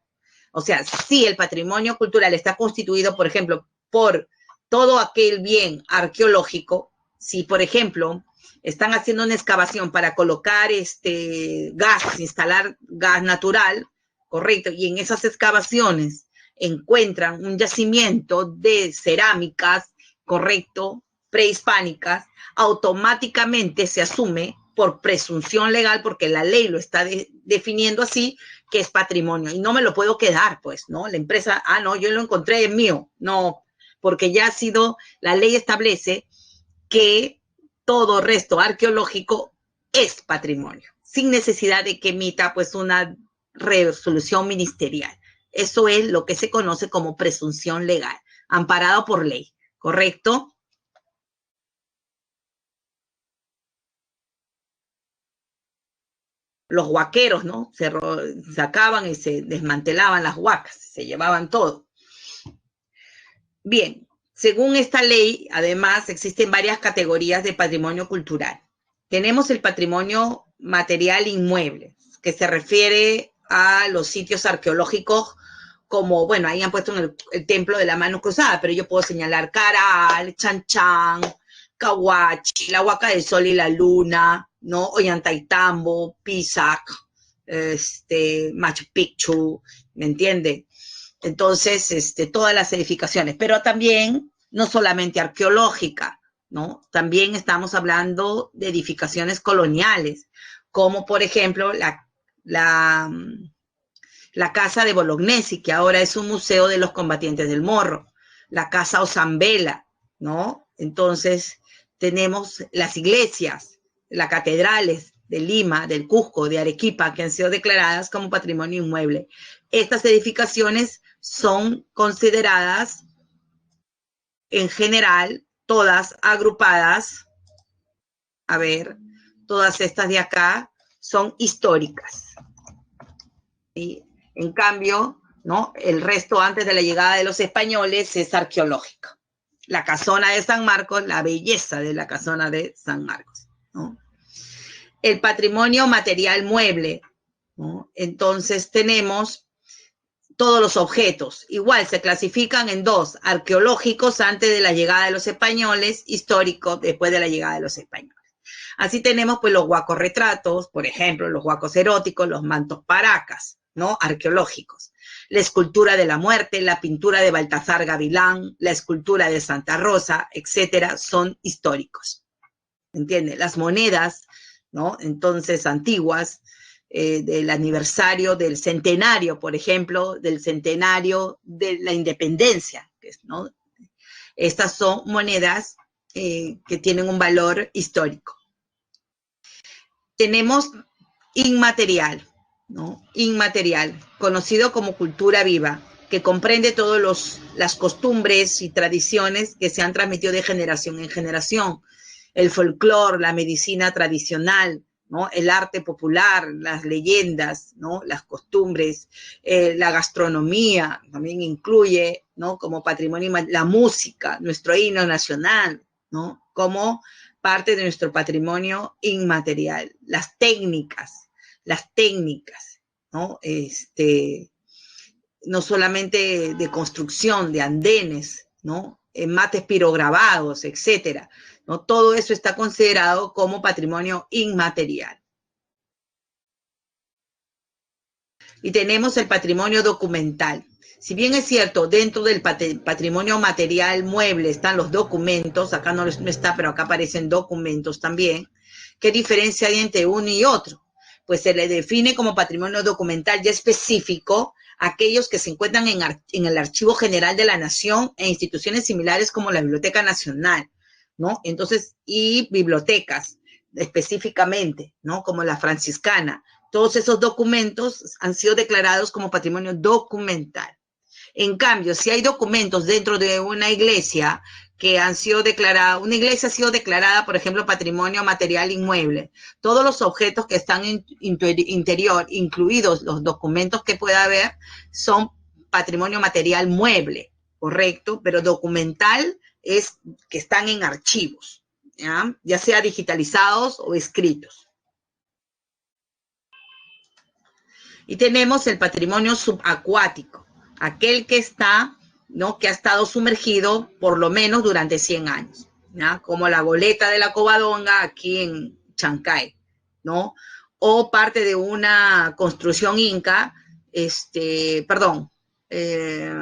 O sea, si el patrimonio cultural está constituido, por ejemplo, por todo aquel bien arqueológico, si, por ejemplo, están haciendo una excavación para colocar gas, instalar gas natural, correcto, y en esas excavaciones encuentran un yacimiento de cerámicas, correcto, prehispánicas, automáticamente se asume por presunción legal, porque la ley lo está definiendo así, que es patrimonio, y no me lo puedo quedar, pues, ¿no? La empresa, no, yo lo encontré, es mío, no, porque ya ha sido, la ley establece que todo resto arqueológico es patrimonio, sin necesidad de que emita pues una resolución ministerial. Eso es lo que se conoce como presunción legal, amparado por ley, ¿correcto? Los huaqueros, ¿no? Se sacaban y se desmantelaban las huacas, se llevaban todo. Bien, según esta ley, además, existen varias categorías de patrimonio cultural. Tenemos el patrimonio material inmueble, que se refiere a los sitios arqueológicos como, bueno, ahí han puesto el templo de la mano cruzada, pero yo puedo señalar Caral, Chan Chan, Cahuachi, la Huaca del Sol y la Luna, ¿no? Ollantaytambo, Pisac, Machu Picchu, ¿me entiende? Entonces, todas las edificaciones, pero también no solamente arqueológica, ¿no? También estamos hablando de edificaciones coloniales, como por ejemplo la Casa de Bolognesi, que ahora es un museo de los combatientes del Morro, la Casa Osambela, ¿no? Entonces, tenemos las iglesias, las catedrales de Lima, del Cusco, de Arequipa, que han sido declaradas como patrimonio inmueble. Estas edificaciones son consideradas, en general, todas agrupadas, a ver, todas estas de acá son históricas. ¿Sí? En cambio, ¿no? El resto antes de la llegada de los españoles es arqueológico. La casona de San Marcos, la belleza de la casona de San Marcos, ¿no? El patrimonio material mueble, ¿no? Entonces tenemos todos los objetos. Igual se clasifican en dos, arqueológicos antes de la llegada de los españoles, históricos después de la llegada de los españoles. Así tenemos pues los huacos retratos, por ejemplo, los huacos eróticos, los mantos paracas, ¿no? Arqueológicos. La escultura de la muerte, la pintura de Baltasar Gavilán, la escultura de Santa Rosa, etcétera, son históricos. ¿Entiende? Las monedas, ¿no? Entonces, antiguas, del aniversario, del centenario, por ejemplo, del centenario de la independencia, ¿no? Estas son monedas que tienen un valor histórico. Tenemos inmaterial, ¿no? Inmaterial, conocido como cultura viva, que comprende todas las costumbres y tradiciones que se han transmitido de generación en generación. el folclore, la medicina tradicional, ¿no? El arte popular, las leyendas, ¿no? Las costumbres, la gastronomía, también incluye, ¿no? Como patrimonio, la música, nuestro himno nacional, ¿no? Como parte de nuestro patrimonio inmaterial, las técnicas, ¿no? No solamente de construcción, de andenes, ¿no? Mates pirograbados, etcétera, ¿no? Todo eso está considerado como patrimonio inmaterial. Y tenemos el patrimonio documental. Si bien es cierto, dentro del patrimonio material mueble están los documentos, acá no está, pero acá aparecen documentos también, ¿qué diferencia hay entre uno y otro? Pues se le define como patrimonio documental ya específico aquellos que se encuentran en el Archivo General de la Nación e instituciones similares como la Biblioteca Nacional, ¿no? Entonces, y bibliotecas específicamente, ¿no? Como la franciscana. Todos esos documentos han sido declarados como patrimonio documental. En cambio, si hay documentos dentro de una iglesia que han sido declarados, una iglesia ha sido declarada, por ejemplo, patrimonio material inmueble, todos los objetos que están en interior, incluidos los documentos que pueda haber, son patrimonio material mueble, correcto, pero documental es que están en archivos, ya sea digitalizados o escritos. Y tenemos el patrimonio subacuático, aquel que está, ¿no? Que ha estado sumergido por lo menos durante 100 años, ¿ya? Como la goleta de la Covadonga aquí en Chancay, ¿no? O parte de una construcción inca, perdón, eh,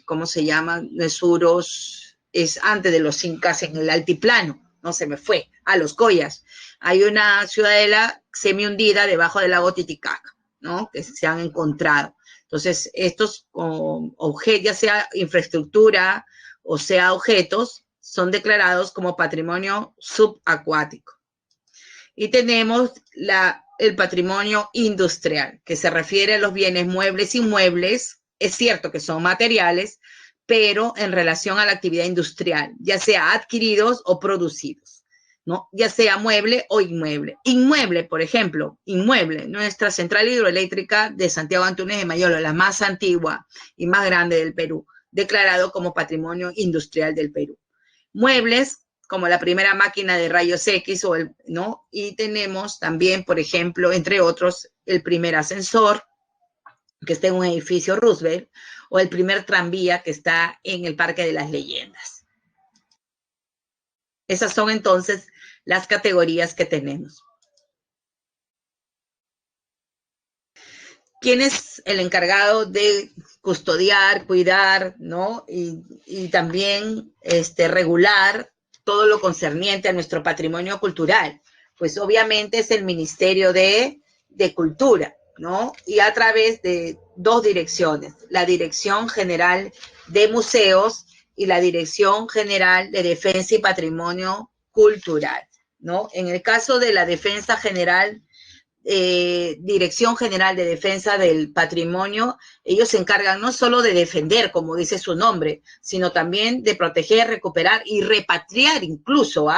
¿cómo se llama? Mesuros, es antes de los incas en el altiplano, no se me fue, a los Collas. Hay una ciudadela semi hundida debajo del lago Titicaca, ¿no? Que se han encontrado. Entonces, estos objetos, ya sea infraestructura o sea objetos, son declarados como patrimonio subacuático. Y tenemos el patrimonio industrial, que se refiere a los bienes muebles e inmuebles. Es cierto que son materiales, pero en relación a la actividad industrial, ya sea adquiridos o producidos, ¿no? Ya sea mueble o inmueble. Inmueble, por ejemplo, inmueble, nuestra central hidroeléctrica de Santiago Antúnez de Mayolo, la más antigua y más grande del Perú, declarado como patrimonio industrial del Perú. Muebles, como la primera máquina de rayos X, ¿no? Y tenemos también, por ejemplo, entre otros, el primer ascensor, que está en un edificio Roosevelt, o el primer tranvía que está en el Parque de las Leyendas. Esas son entonces las categorías que tenemos. ¿Quién es el encargado de custodiar, cuidar, ¿no? Y también regular todo lo concerniente a nuestro patrimonio cultural? Pues obviamente es el Ministerio de Cultura, ¿no? Y a través de dos direcciones, la Dirección General de Museos y la Dirección General de Defensa y Patrimonio Cultural, ¿no? En el caso de la Defensa General, Dirección General de Defensa del Patrimonio, ellos se encargan no solo de defender, como dice su nombre, sino también de proteger, recuperar y repatriar incluso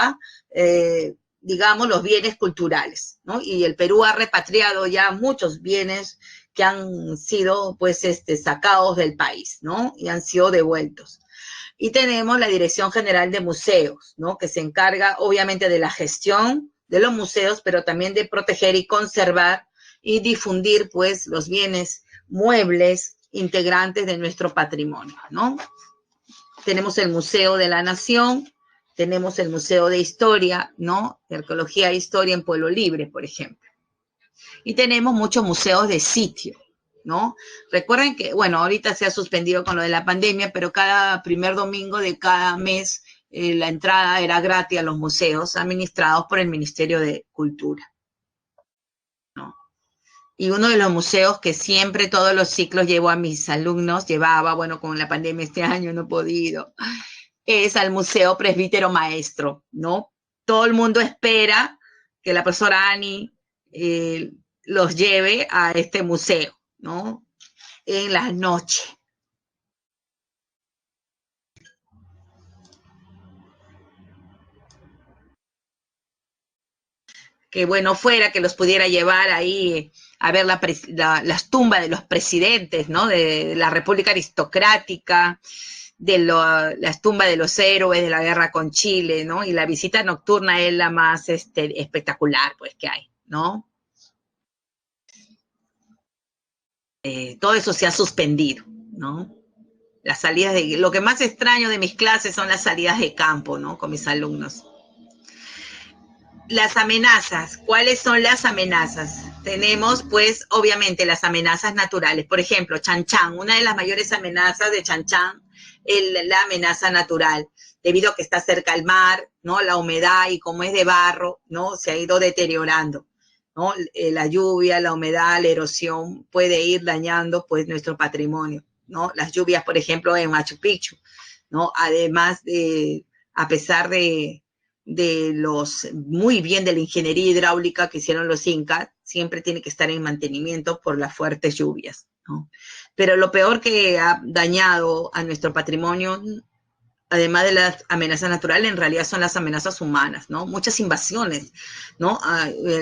digamos, los bienes culturales, ¿no? Y el Perú ha repatriado ya muchos bienes que han sido, pues, sacados del país, ¿no? Y han sido devueltos. Y tenemos la Dirección General de Museos, ¿no? Que se encarga, obviamente, de la gestión de los museos, pero también de proteger y conservar y difundir, pues, los bienes muebles integrantes de nuestro patrimonio, ¿no? Tenemos el Museo de la Nación, tenemos el Museo de Historia, ¿no? De Arqueología e Historia en Pueblo Libre, por ejemplo. Y tenemos muchos museos de sitio, ¿no? Recuerden que, bueno, ahorita se ha suspendido con lo de la pandemia, pero cada primer domingo de cada mes la entrada era gratis a los museos administrados por el Ministerio de Cultura, ¿no? Y uno de los museos que siempre todos los ciclos llevo a mis alumnos, bueno, con la pandemia este año no he podido, es al Museo Presbítero Maestro, ¿no? Todo el mundo espera que la profesora Ani los lleve a este museo, ¿no? En las noches. que bueno fuera que los pudiera llevar ahí a ver las tumbas de los presidentes, ¿no? De la República Aristocrática, de las tumbas de los héroes de la guerra con Chile, ¿no? Y la visita nocturna es la más espectacular, pues, que hay, ¿no? Todo eso se ha suspendido, ¿no? Las salidas lo que más extraño de mis clases son las salidas de campo, ¿no? Con mis alumnos. Las amenazas. ¿Cuáles son las amenazas? Tenemos, pues, obviamente, las amenazas naturales. Por ejemplo, Chan Chan. Una de las mayores amenazas de Chan Chan es la amenaza natural, debido a que está cerca al mar, ¿no? La humedad y como es de barro, ¿no? Se ha ido deteriorando, ¿no? La lluvia, la humedad, la erosión puede ir dañando, pues, nuestro patrimonio, ¿no? Las lluvias, por ejemplo, en Machu Picchu, ¿no? Además de, a pesar de muy bien de la ingeniería hidráulica que hicieron los incas, siempre tiene que estar en mantenimiento por las fuertes lluvias, ¿no? Pero lo peor que ha dañado a nuestro patrimonio, además de las amenazas naturales, en realidad son las amenazas humanas, ¿no? Muchas invasiones, ¿no?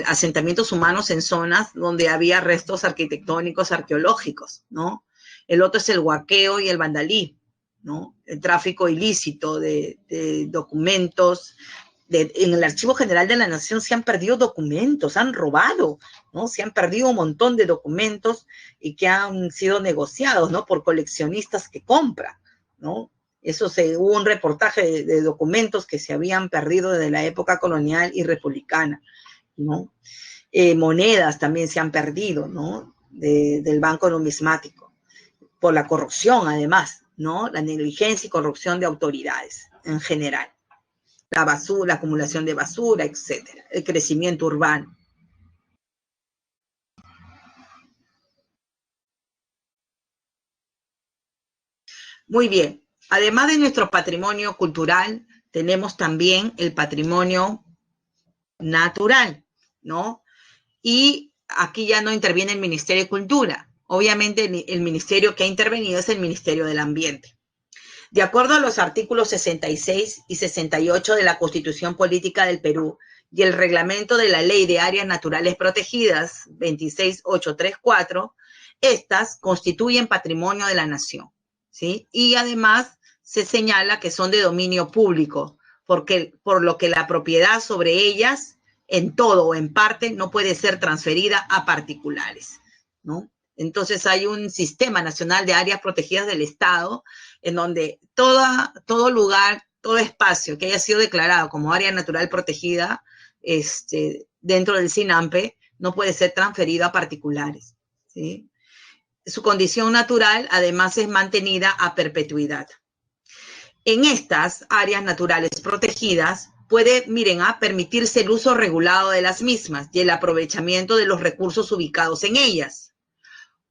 Asentamientos humanos en zonas donde había restos arquitectónicos, arqueológicos, ¿no? El otro es el huaqueo y el vandalismo, ¿no? El tráfico ilícito de documentos. En el Archivo General de la Nación se han perdido documentos, han robado, ¿no? Se han perdido un montón de documentos y que han sido negociados, ¿no? Por coleccionistas que compran, ¿no? Hubo un reportaje de documentos que se habían perdido desde la época colonial y republicana, ¿no? Monedas también se han perdido, ¿no? Del Banco Numismático, por la corrupción además, ¿no? La negligencia y corrupción de autoridades en general. La basura, la acumulación de basura, etcétera, el crecimiento urbano. Muy bien. Además de nuestro patrimonio cultural, tenemos también el patrimonio natural, ¿no? Y aquí ya no interviene el Ministerio de Cultura. Obviamente el ministerio que ha intervenido es el Ministerio del Ambiente. De acuerdo a los artículos 66 y 68 de la Constitución Política del Perú y el reglamento de la Ley de Áreas Naturales Protegidas 26834, estas constituyen patrimonio de la nación, ¿sí? Y además se señala que son de dominio público, por lo que la propiedad sobre ellas, en todo o en parte, no puede ser transferida a particulares, ¿no? Entonces hay un sistema nacional de áreas protegidas del Estado en donde todo lugar, todo espacio que haya sido declarado como área natural protegida dentro del SINAMPE no puede ser transferido a particulares, ¿sí? Su condición natural además es mantenida a perpetuidad. En estas áreas naturales protegidas puede, permitirse el uso regulado de las mismas y el aprovechamiento de los recursos ubicados en ellas.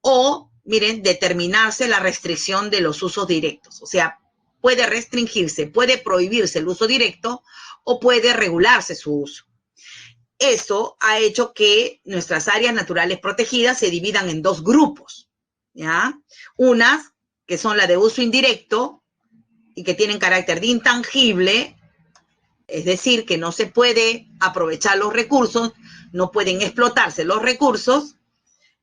O, determinarse la restricción de los usos directos. O sea, puede restringirse, puede prohibirse el uso directo o puede regularse su uso. Eso ha hecho que nuestras áreas naturales protegidas se dividan en dos grupos, ¿ya? Unas que son las de uso indirecto y que tienen carácter de intangible, es decir, que no se puede aprovechar los recursos, no pueden explotarse los recursos,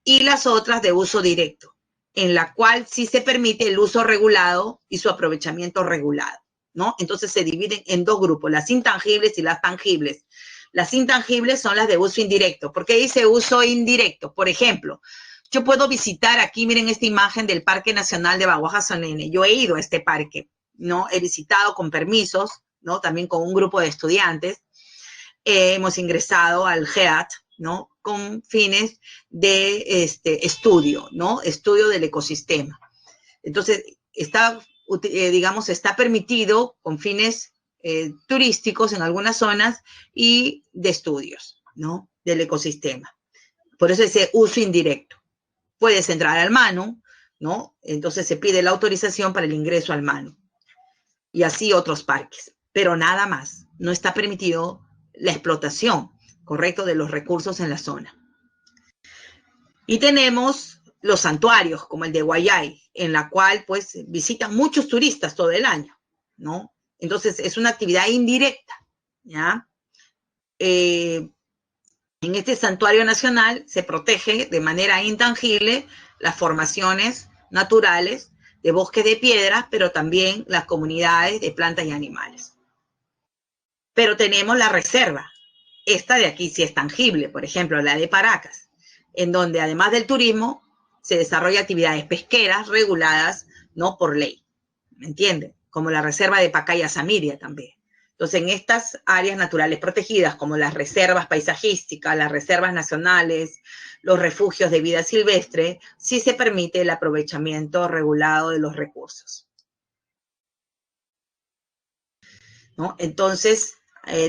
y las otras de uso directo, en la cual sí se permite el uso regulado y su aprovechamiento regulado, ¿no? Entonces se dividen en dos grupos, las intangibles y las tangibles. Las intangibles son las de uso indirecto. ¿Por qué dice uso indirecto? Por ejemplo, yo puedo visitar aquí, miren esta imagen del Parque Nacional de Baguajasonene. Yo he ido a este parque, ¿no? He visitado con permisos, ¿no? También con un grupo de estudiantes. Hemos ingresado al GEAT, ¿no? Con fines de estudio, ¿no? Estudio del ecosistema. Entonces, está permitido con fines turísticos en algunas zonas y de estudios, ¿no? Del ecosistema. Por eso ese uso indirecto. Puedes entrar al MANU, ¿no? Entonces se pide la autorización para el ingreso al MANU. Y así otros parques. Pero nada más. No está permitido la explotación, correcto, de los recursos en la zona. Y tenemos los santuarios, como el de Wayai, en la cual, pues, visitan muchos turistas todo el año, ¿no? Entonces, es una actividad indirecta, ¿ya? En este santuario nacional se protege de manera intangible las formaciones naturales de bosques de piedras, pero también las comunidades de plantas y animales. Pero tenemos la reserva. Esta de aquí sí es tangible, por ejemplo, la de Paracas, en donde además del turismo se desarrolla actividades pesqueras reguladas, no por ley, ¿me entienden? Como la reserva de Pacaya Samiria también. Entonces, en estas áreas naturales protegidas, como las reservas paisajísticas, las reservas nacionales, los refugios de vida silvestre, sí se permite el aprovechamiento regulado de los recursos, ¿no? Entonces,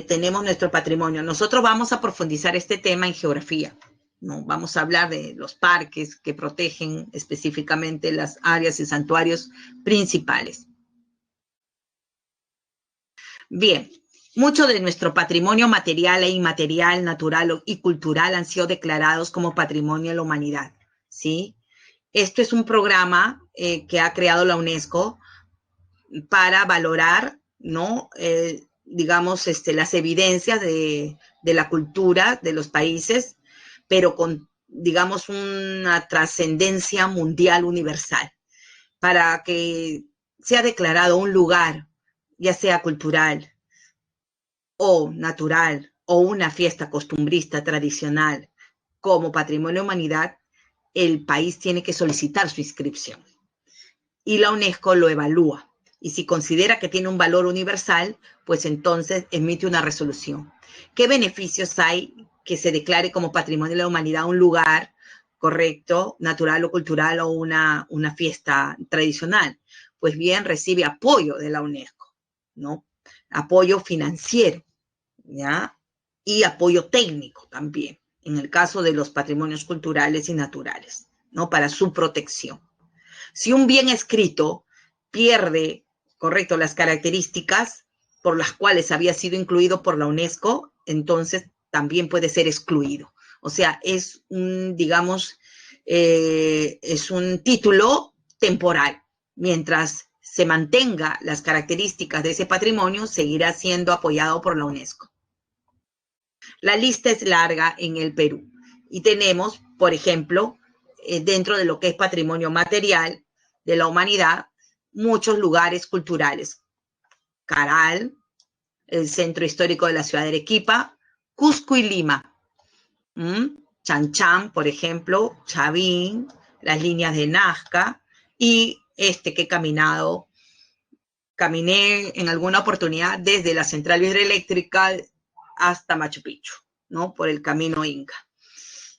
tenemos nuestro patrimonio. Nosotros vamos a profundizar este tema en geografía, ¿no? Vamos a hablar de los parques que protegen específicamente las áreas y santuarios principales. Bien, mucho de nuestro patrimonio material e inmaterial, natural y cultural han sido declarados como patrimonio de la humanidad, ¿sí? Esto es un programa que ha creado la UNESCO para valorar, ¿no? Digamos, las evidencias de la cultura de los países, pero con, digamos, una trascendencia mundial universal, para que sea declarado un lugar, ya sea cultural o natural, o una fiesta costumbrista tradicional como patrimonio de humanidad, el país tiene que solicitar su inscripción. Y la UNESCO lo evalúa. Y si considera que tiene un valor universal, pues entonces emite una resolución. ¿Qué beneficios hay que se declare como patrimonio de la humanidad un lugar correcto, natural o cultural, o una fiesta tradicional? Pues bien, recibe apoyo de la UNESCO, ¿no? Apoyo financiero, ¿ya? Y apoyo técnico también, en el caso de los patrimonios culturales y naturales, ¿no? Para su protección. Si un bien escrito pierde, correcto, las características por las cuales había sido incluido por la UNESCO, entonces también puede ser excluido. O sea, es un, digamos, es un título temporal. Mientras se mantenga las características de ese patrimonio, seguirá siendo apoyado por la UNESCO. La lista es larga en el Perú y tenemos, por ejemplo, dentro de lo que es patrimonio material de la humanidad, muchos lugares culturales. Caral, el centro histórico de la ciudad de Arequipa, Cusco y Lima. Chanchán, por ejemplo, Chavín, las líneas de Nazca y que he caminado. Caminé en alguna oportunidad desde la central hidroeléctrica hasta Machu Picchu, ¿no? Por el camino Inca.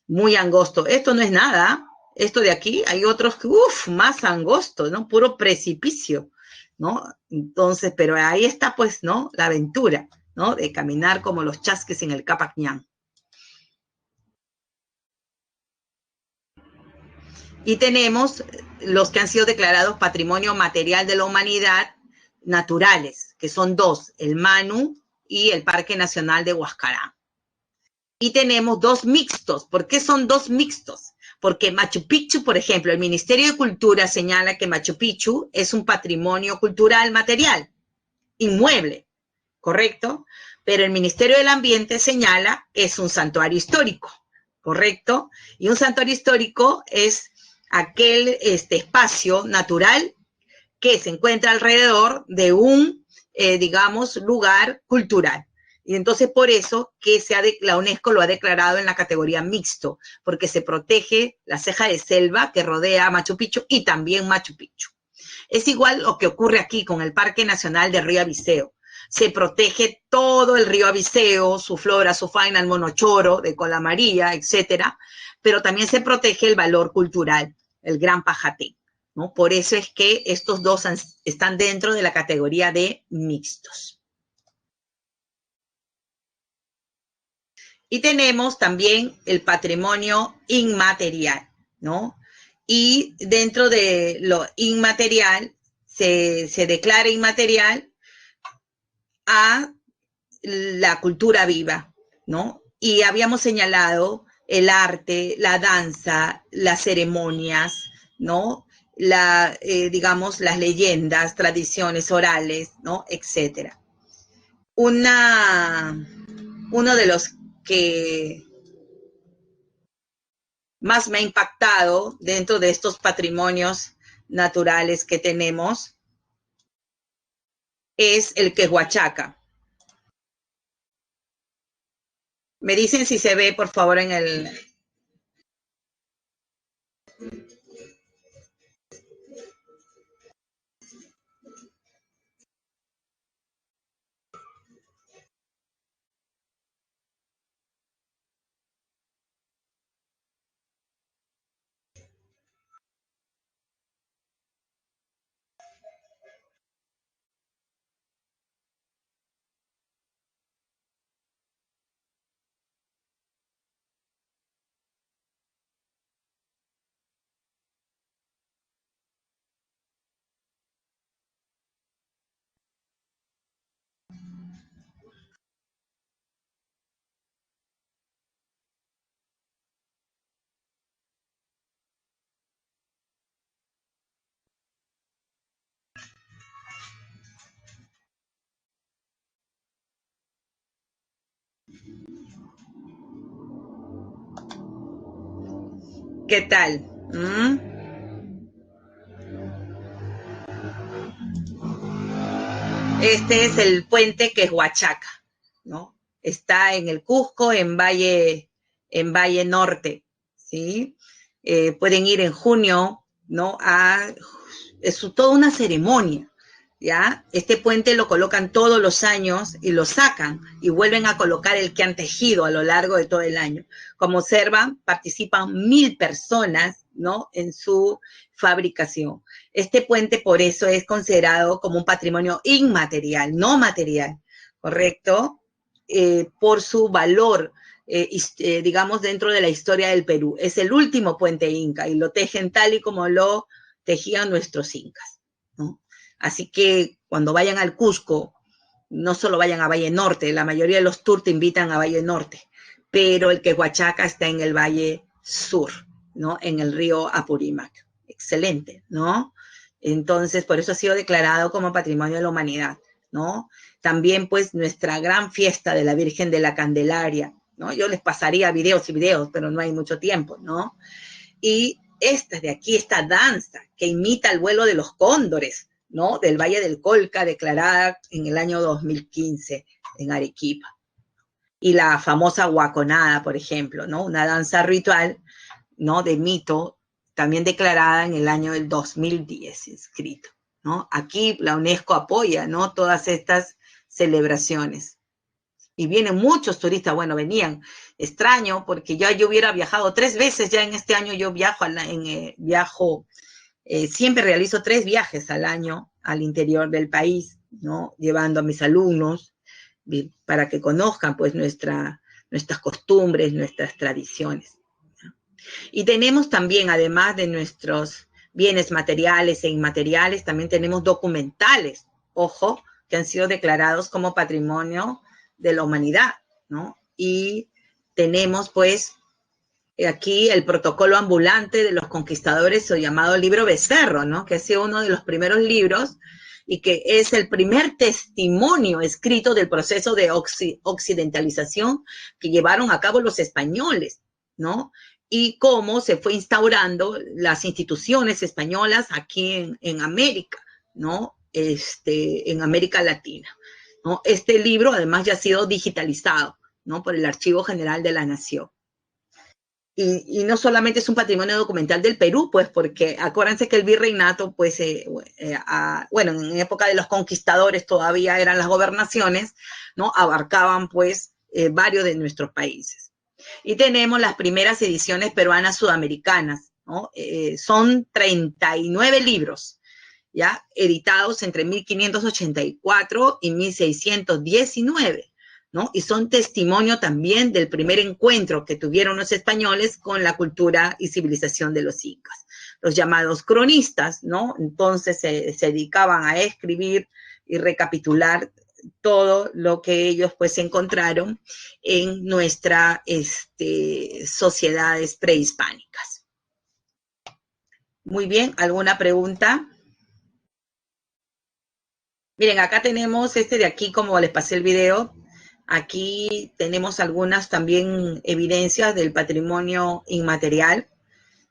Muy angosto. Esto no es nada. Esto de aquí, hay otros que, más angosto, ¿no? Puro precipicio, ¿no? Entonces, pero ahí está, pues, ¿no? La aventura, ¿no? De caminar como los chasques en el Capac Ñán. Y tenemos los que han sido declarados Patrimonio Material de la Humanidad naturales, que son dos, el Manu y el Parque Nacional de Huascarán. Y tenemos dos mixtos. ¿Por qué son dos mixtos? Porque Machu Picchu, por ejemplo, el Ministerio de Cultura señala que Machu Picchu es un patrimonio cultural material, inmueble, ¿correcto? Pero el Ministerio del Ambiente señala que es un santuario histórico, ¿correcto? Y un santuario histórico es aquel espacio natural que se encuentra alrededor de un, digamos, lugar cultural. Y entonces por eso que la UNESCO lo ha declarado en la categoría mixto, porque se protege la ceja de selva que rodea a Machu Picchu y también Machu Picchu. Es igual lo que ocurre aquí con el Parque Nacional del Río Abiseo. Se protege todo el río Abiseo, su flora, su fauna, el monochoro de cola amarilla, etcétera, pero también se protege el valor cultural, el Gran Pajatén, ¿no? Por eso es que estos dos están dentro de la categoría de mixtos. Y tenemos también el patrimonio inmaterial, ¿no? Y dentro de lo inmaterial se declara inmaterial a la cultura viva, ¿no? Y habíamos señalado el arte, la danza, las ceremonias, ¿no? Digamos, las leyendas, tradiciones orales, ¿no? Etcétera. Uno de los que más me ha impactado dentro de estos patrimonios naturales que tenemos es el Quehuachaca. Me dicen si se ve, por favor, en el... ¿Qué tal? Este es el puente Quehuachaca, ¿no? Está en el Cusco, en Valle Norte, ¿sí? Pueden ir en junio, ¿no? Es toda una ceremonia, ¿ya? Este puente lo colocan todos los años y lo sacan y vuelven a colocar el que han tejido a lo largo de todo el año. Como observan, participan 1,000 personas, ¿no? En su fabricación. Este puente por eso es considerado como un patrimonio inmaterial, no material, ¿correcto? Por su valor, digamos, dentro de la historia del Perú. Es el último puente inca y lo tejen tal y como lo tejían nuestros incas, ¿no? Así que cuando vayan al Cusco, no solo vayan a Valle Norte, la mayoría de los tours te invitan a Valle Norte, pero el Quehuachaca está en el Valle Sur, ¿no? En el río Apurímac. Excelente, ¿no? Entonces, por eso ha sido declarado como Patrimonio de la Humanidad, ¿no? También, pues, nuestra gran fiesta de la Virgen de la Candelaria, ¿no? Yo les pasaría videos y videos, pero no hay mucho tiempo, ¿no? Y esta de aquí, esta danza que imita el vuelo de los cóndores, ¿no? Del Valle del Colca, declarada en el año 2015 en Arequipa. Y la famosa guaconada, por ejemplo, ¿no? Una danza ritual, ¿no? De mito, también declarada en el año del 2010, inscrito, ¿no? Aquí la UNESCO apoya, ¿no? Todas estas celebraciones. Y vienen muchos turistas, bueno, venían, extraño, porque ya yo hubiera viajado 3 veces, ya en este año yo viajo, siempre realizo 3 viajes al año al interior del país, ¿no? Llevando a mis alumnos para que conozcan, pues, nuestras costumbres, nuestras tradiciones. Y tenemos también, además de nuestros bienes materiales e inmateriales, también tenemos documentales, ojo, que han sido declarados como patrimonio de la humanidad, ¿no? Y tenemos, pues, aquí el protocolo ambulante de los conquistadores, o llamado libro Becerro, ¿no? Que ha sido uno de los primeros libros y que es el primer testimonio escrito del proceso de occidentalización que llevaron a cabo los españoles, ¿no? Y cómo se fue instaurando las instituciones españolas aquí en América, ¿no? En América Latina, ¿no? Este libro además ya ha sido digitalizado, ¿no? Por el Archivo General de la Nación. Y no solamente es un patrimonio documental del Perú, pues porque acuérdense que el virreinato, pues, bueno, en época de los conquistadores todavía eran las gobernaciones, ¿no? Abarcaban, pues, varios de nuestros países. Y tenemos las primeras ediciones peruanas sudamericanas, ¿no? Son 39 libros, ¿ya? Editados entre 1584 y 1619. ¿No? Y son testimonio también del primer encuentro que tuvieron los españoles con la cultura y civilización de los incas, los llamados cronistas, ¿no? Entonces se dedicaban a escribir y recapitular todo lo que ellos pues encontraron en nuestras sociedades prehispánicas. Muy bien, ¿alguna pregunta? Miren, acá tenemos de aquí, como les pasé el video. Aquí tenemos algunas también evidencias del patrimonio inmaterial,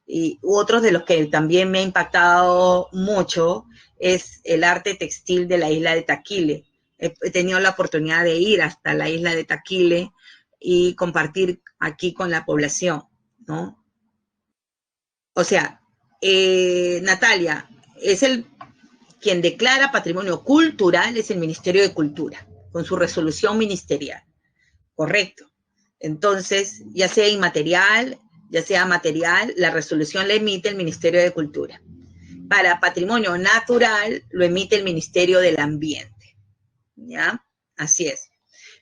Y otros de los que también me ha impactado mucho es el arte textil de la isla de Taquile. He tenido la oportunidad de ir hasta la isla de Taquile y compartir aquí con la población, ¿no? O sea, Natalia, es el quien declara patrimonio cultural, es el Ministerio de Cultura, con su resolución ministerial, correcto. Entonces, ya sea inmaterial, ya sea material, la resolución la emite el Ministerio de Cultura. Para patrimonio natural, lo emite el Ministerio del Ambiente, ¿ya? Así es.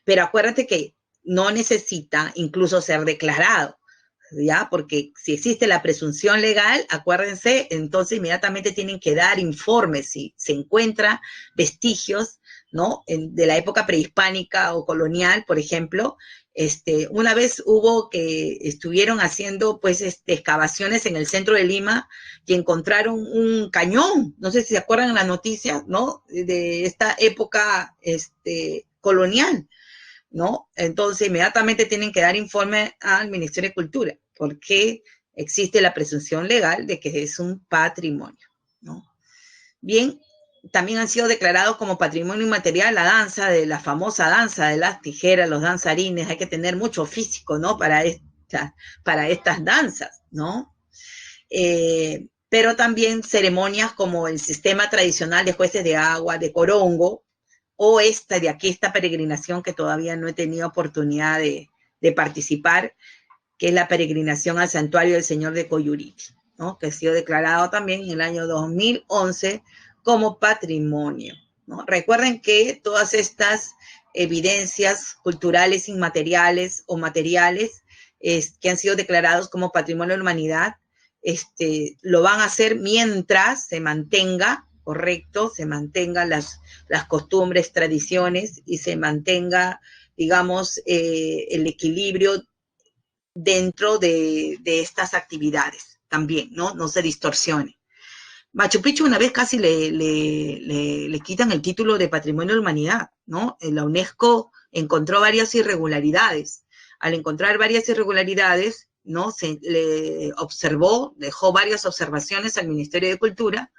Pero acuérdate que no necesita incluso ser declarado, ¿ya? Porque si existe la presunción legal, acuérdense, entonces inmediatamente tienen que dar informes si se encuentra vestigios, ¿no? De la época prehispánica o colonial, por ejemplo. Una vez hubo que estuvieron haciendo pues excavaciones en el centro de Lima y encontraron un cañón, no sé si se acuerdan de las noticias, ¿no? De esta época colonial, ¿no? Entonces, inmediatamente tienen que dar informe al Ministerio de Cultura, porque existe la presunción legal de que es un patrimonio, ¿no? Bien, también han sido declarados como patrimonio inmaterial la danza, de la famosa danza de las tijeras, los danzarines. Hay que tener mucho físico, ¿no? Para estas danzas, ¿no? Pero también ceremonias como el sistema tradicional de jueces de agua, de corongo, o de aquí, esta peregrinación que todavía no he tenido oportunidad de participar, que es la peregrinación al santuario del Señor de Coyuriti, ¿no? Que ha sido declarado también en el año 2011 como patrimonio, ¿no? Recuerden que todas estas evidencias culturales inmateriales o materiales que han sido declarados como patrimonio de la humanidad, lo van a hacer mientras se mantenga, correcto, se mantengan las costumbres, tradiciones y se mantenga, digamos, el equilibrio dentro de estas actividades también, ¿no? No se distorsione. Machu Picchu una vez casi le quitan el título de Patrimonio de la Humanidad, ¿no? La UNESCO encontró varias irregularidades. Al encontrar varias irregularidades, ¿no? Se le observó, dejó varias observaciones al Ministerio de Cultura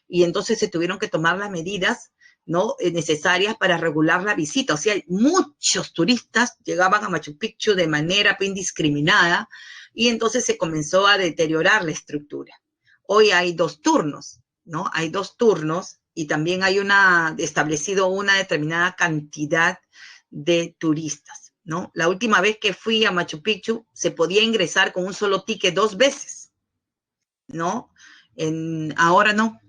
y entonces se tuvieron que tomar las medidas, ¿no? Necesarias para regular la visita. O sea, muchos turistas llegaban a Machu Picchu de manera indiscriminada y entonces se comenzó a deteriorar la estructura. Hoy hay 2 turnos, ¿no? Hay 2 turnos y también hay establecido una determinada cantidad de turistas, ¿no? La última vez que fui a Machu Picchu se podía ingresar con un solo ticket 2 veces, ¿no? Ahora no,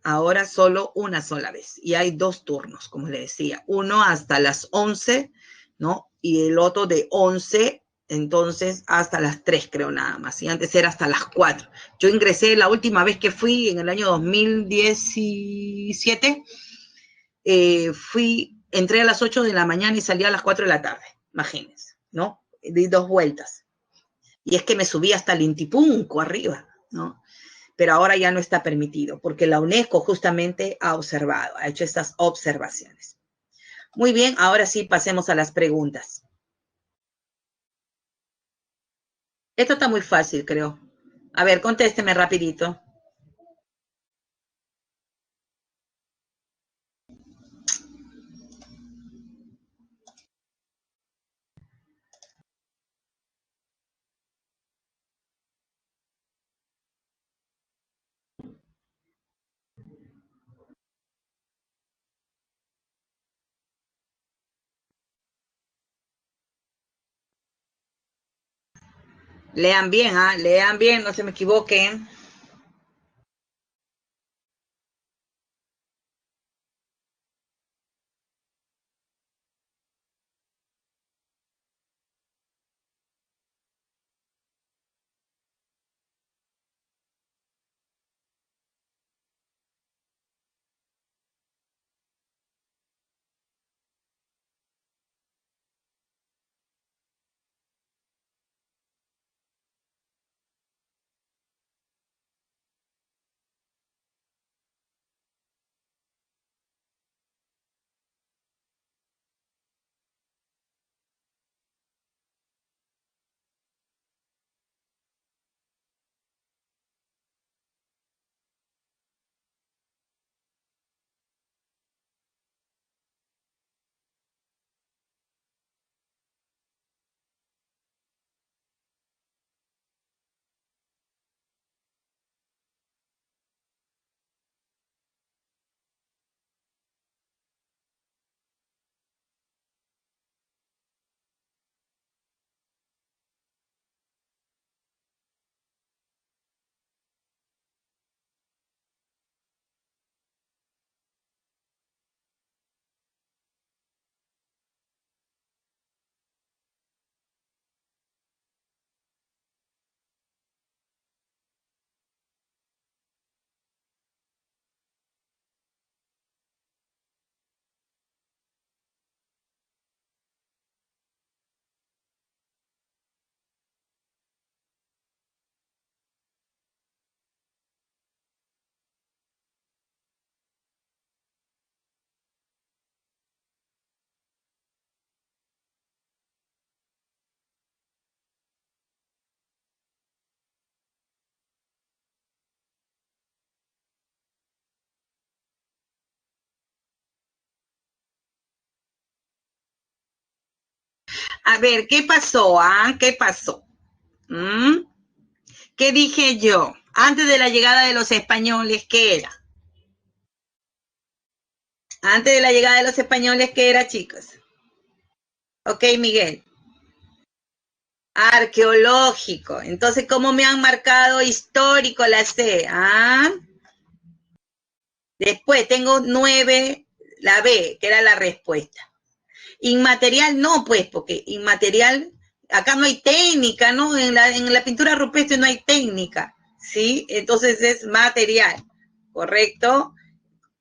ahora solo una sola vez. Y hay 2 turnos, como le decía, uno hasta las 11, ¿no? Y el otro de 11, entonces hasta las 3 creo nada más. Y antes era hasta las 4. Yo ingresé la última vez que fui en el año 2017, entré a las 8 de la mañana y salí a las 4 de la tarde, imagínense, ¿no? Di 2 vueltas. Y es que me subí hasta el Intipunco arriba, ¿no? Pero ahora ya no está permitido, porque la UNESCO justamente ha observado, ha hecho estas observaciones. Muy bien, ahora sí pasemos a las preguntas. Esto está muy fácil, creo. A ver, contésteme rapidito. Lean bien, no se me equivoquen. A ver, ¿qué pasó? ¿Qué pasó? ¿Qué dije yo? Antes de la llegada de los españoles, ¿qué era? Antes de la llegada de los españoles, ¿qué era, chicos? Ok, Miguel. Arqueológico. Entonces, ¿cómo me han marcado histórico la C? Después tengo 9, la B, que era la respuesta. Inmaterial no, pues, porque inmaterial, acá no hay técnica, ¿no? En la pintura rupestre no hay técnica, ¿sí? Entonces es material, ¿correcto?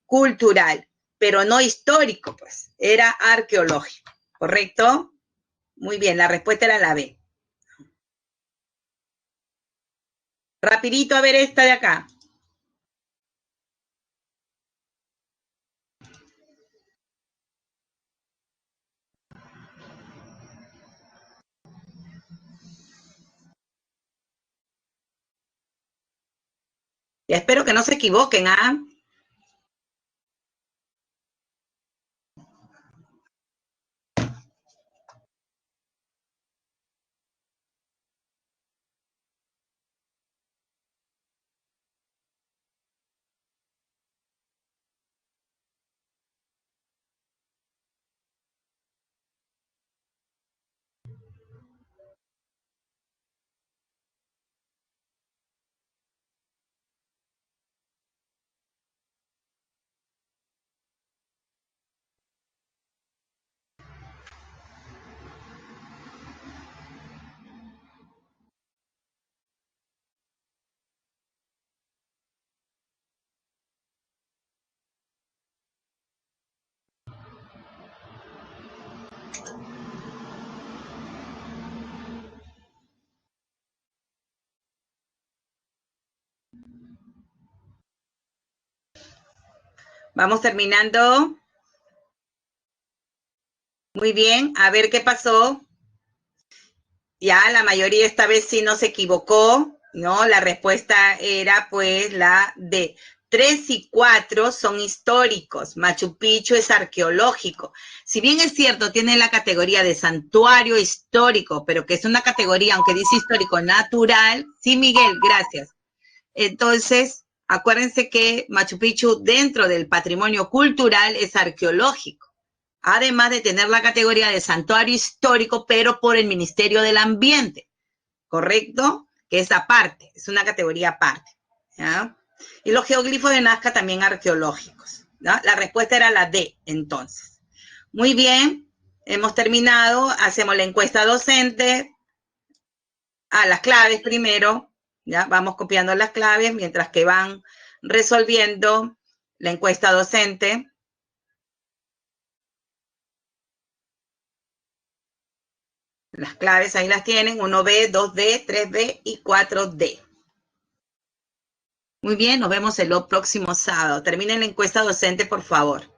Cultural, pero no histórico, pues, era arqueológico, ¿correcto? Muy bien, la respuesta era la B. Rapidito a ver esta de acá. Y espero que no se equivoquen, Vamos terminando. Muy bien, a ver qué pasó. Ya la mayoría esta vez sí no se equivocó, ¿no? La respuesta era pues la D. 3 y 4 son históricos, Machu Picchu es arqueológico. Si bien es cierto, tiene la categoría de santuario histórico, pero que es una categoría, aunque dice histórico natural, sí, Miguel, gracias. Entonces, acuérdense que Machu Picchu dentro del patrimonio cultural es arqueológico, además de tener la categoría de santuario histórico, pero por el Ministerio del Ambiente, ¿correcto? Que es aparte, es una categoría aparte, ¿ya? Y los geoglifos de Nazca también arqueológicos, ¿ya? La respuesta era la D, entonces. Muy bien, hemos terminado, hacemos la encuesta docente, las claves primero, ¿ya? Vamos copiando las claves mientras que van resolviendo la encuesta docente. Las claves ahí las tienen, 1B, 2D, 3B y 4D. Muy bien, nos vemos el próximo sábado. Terminen la encuesta docente, por favor.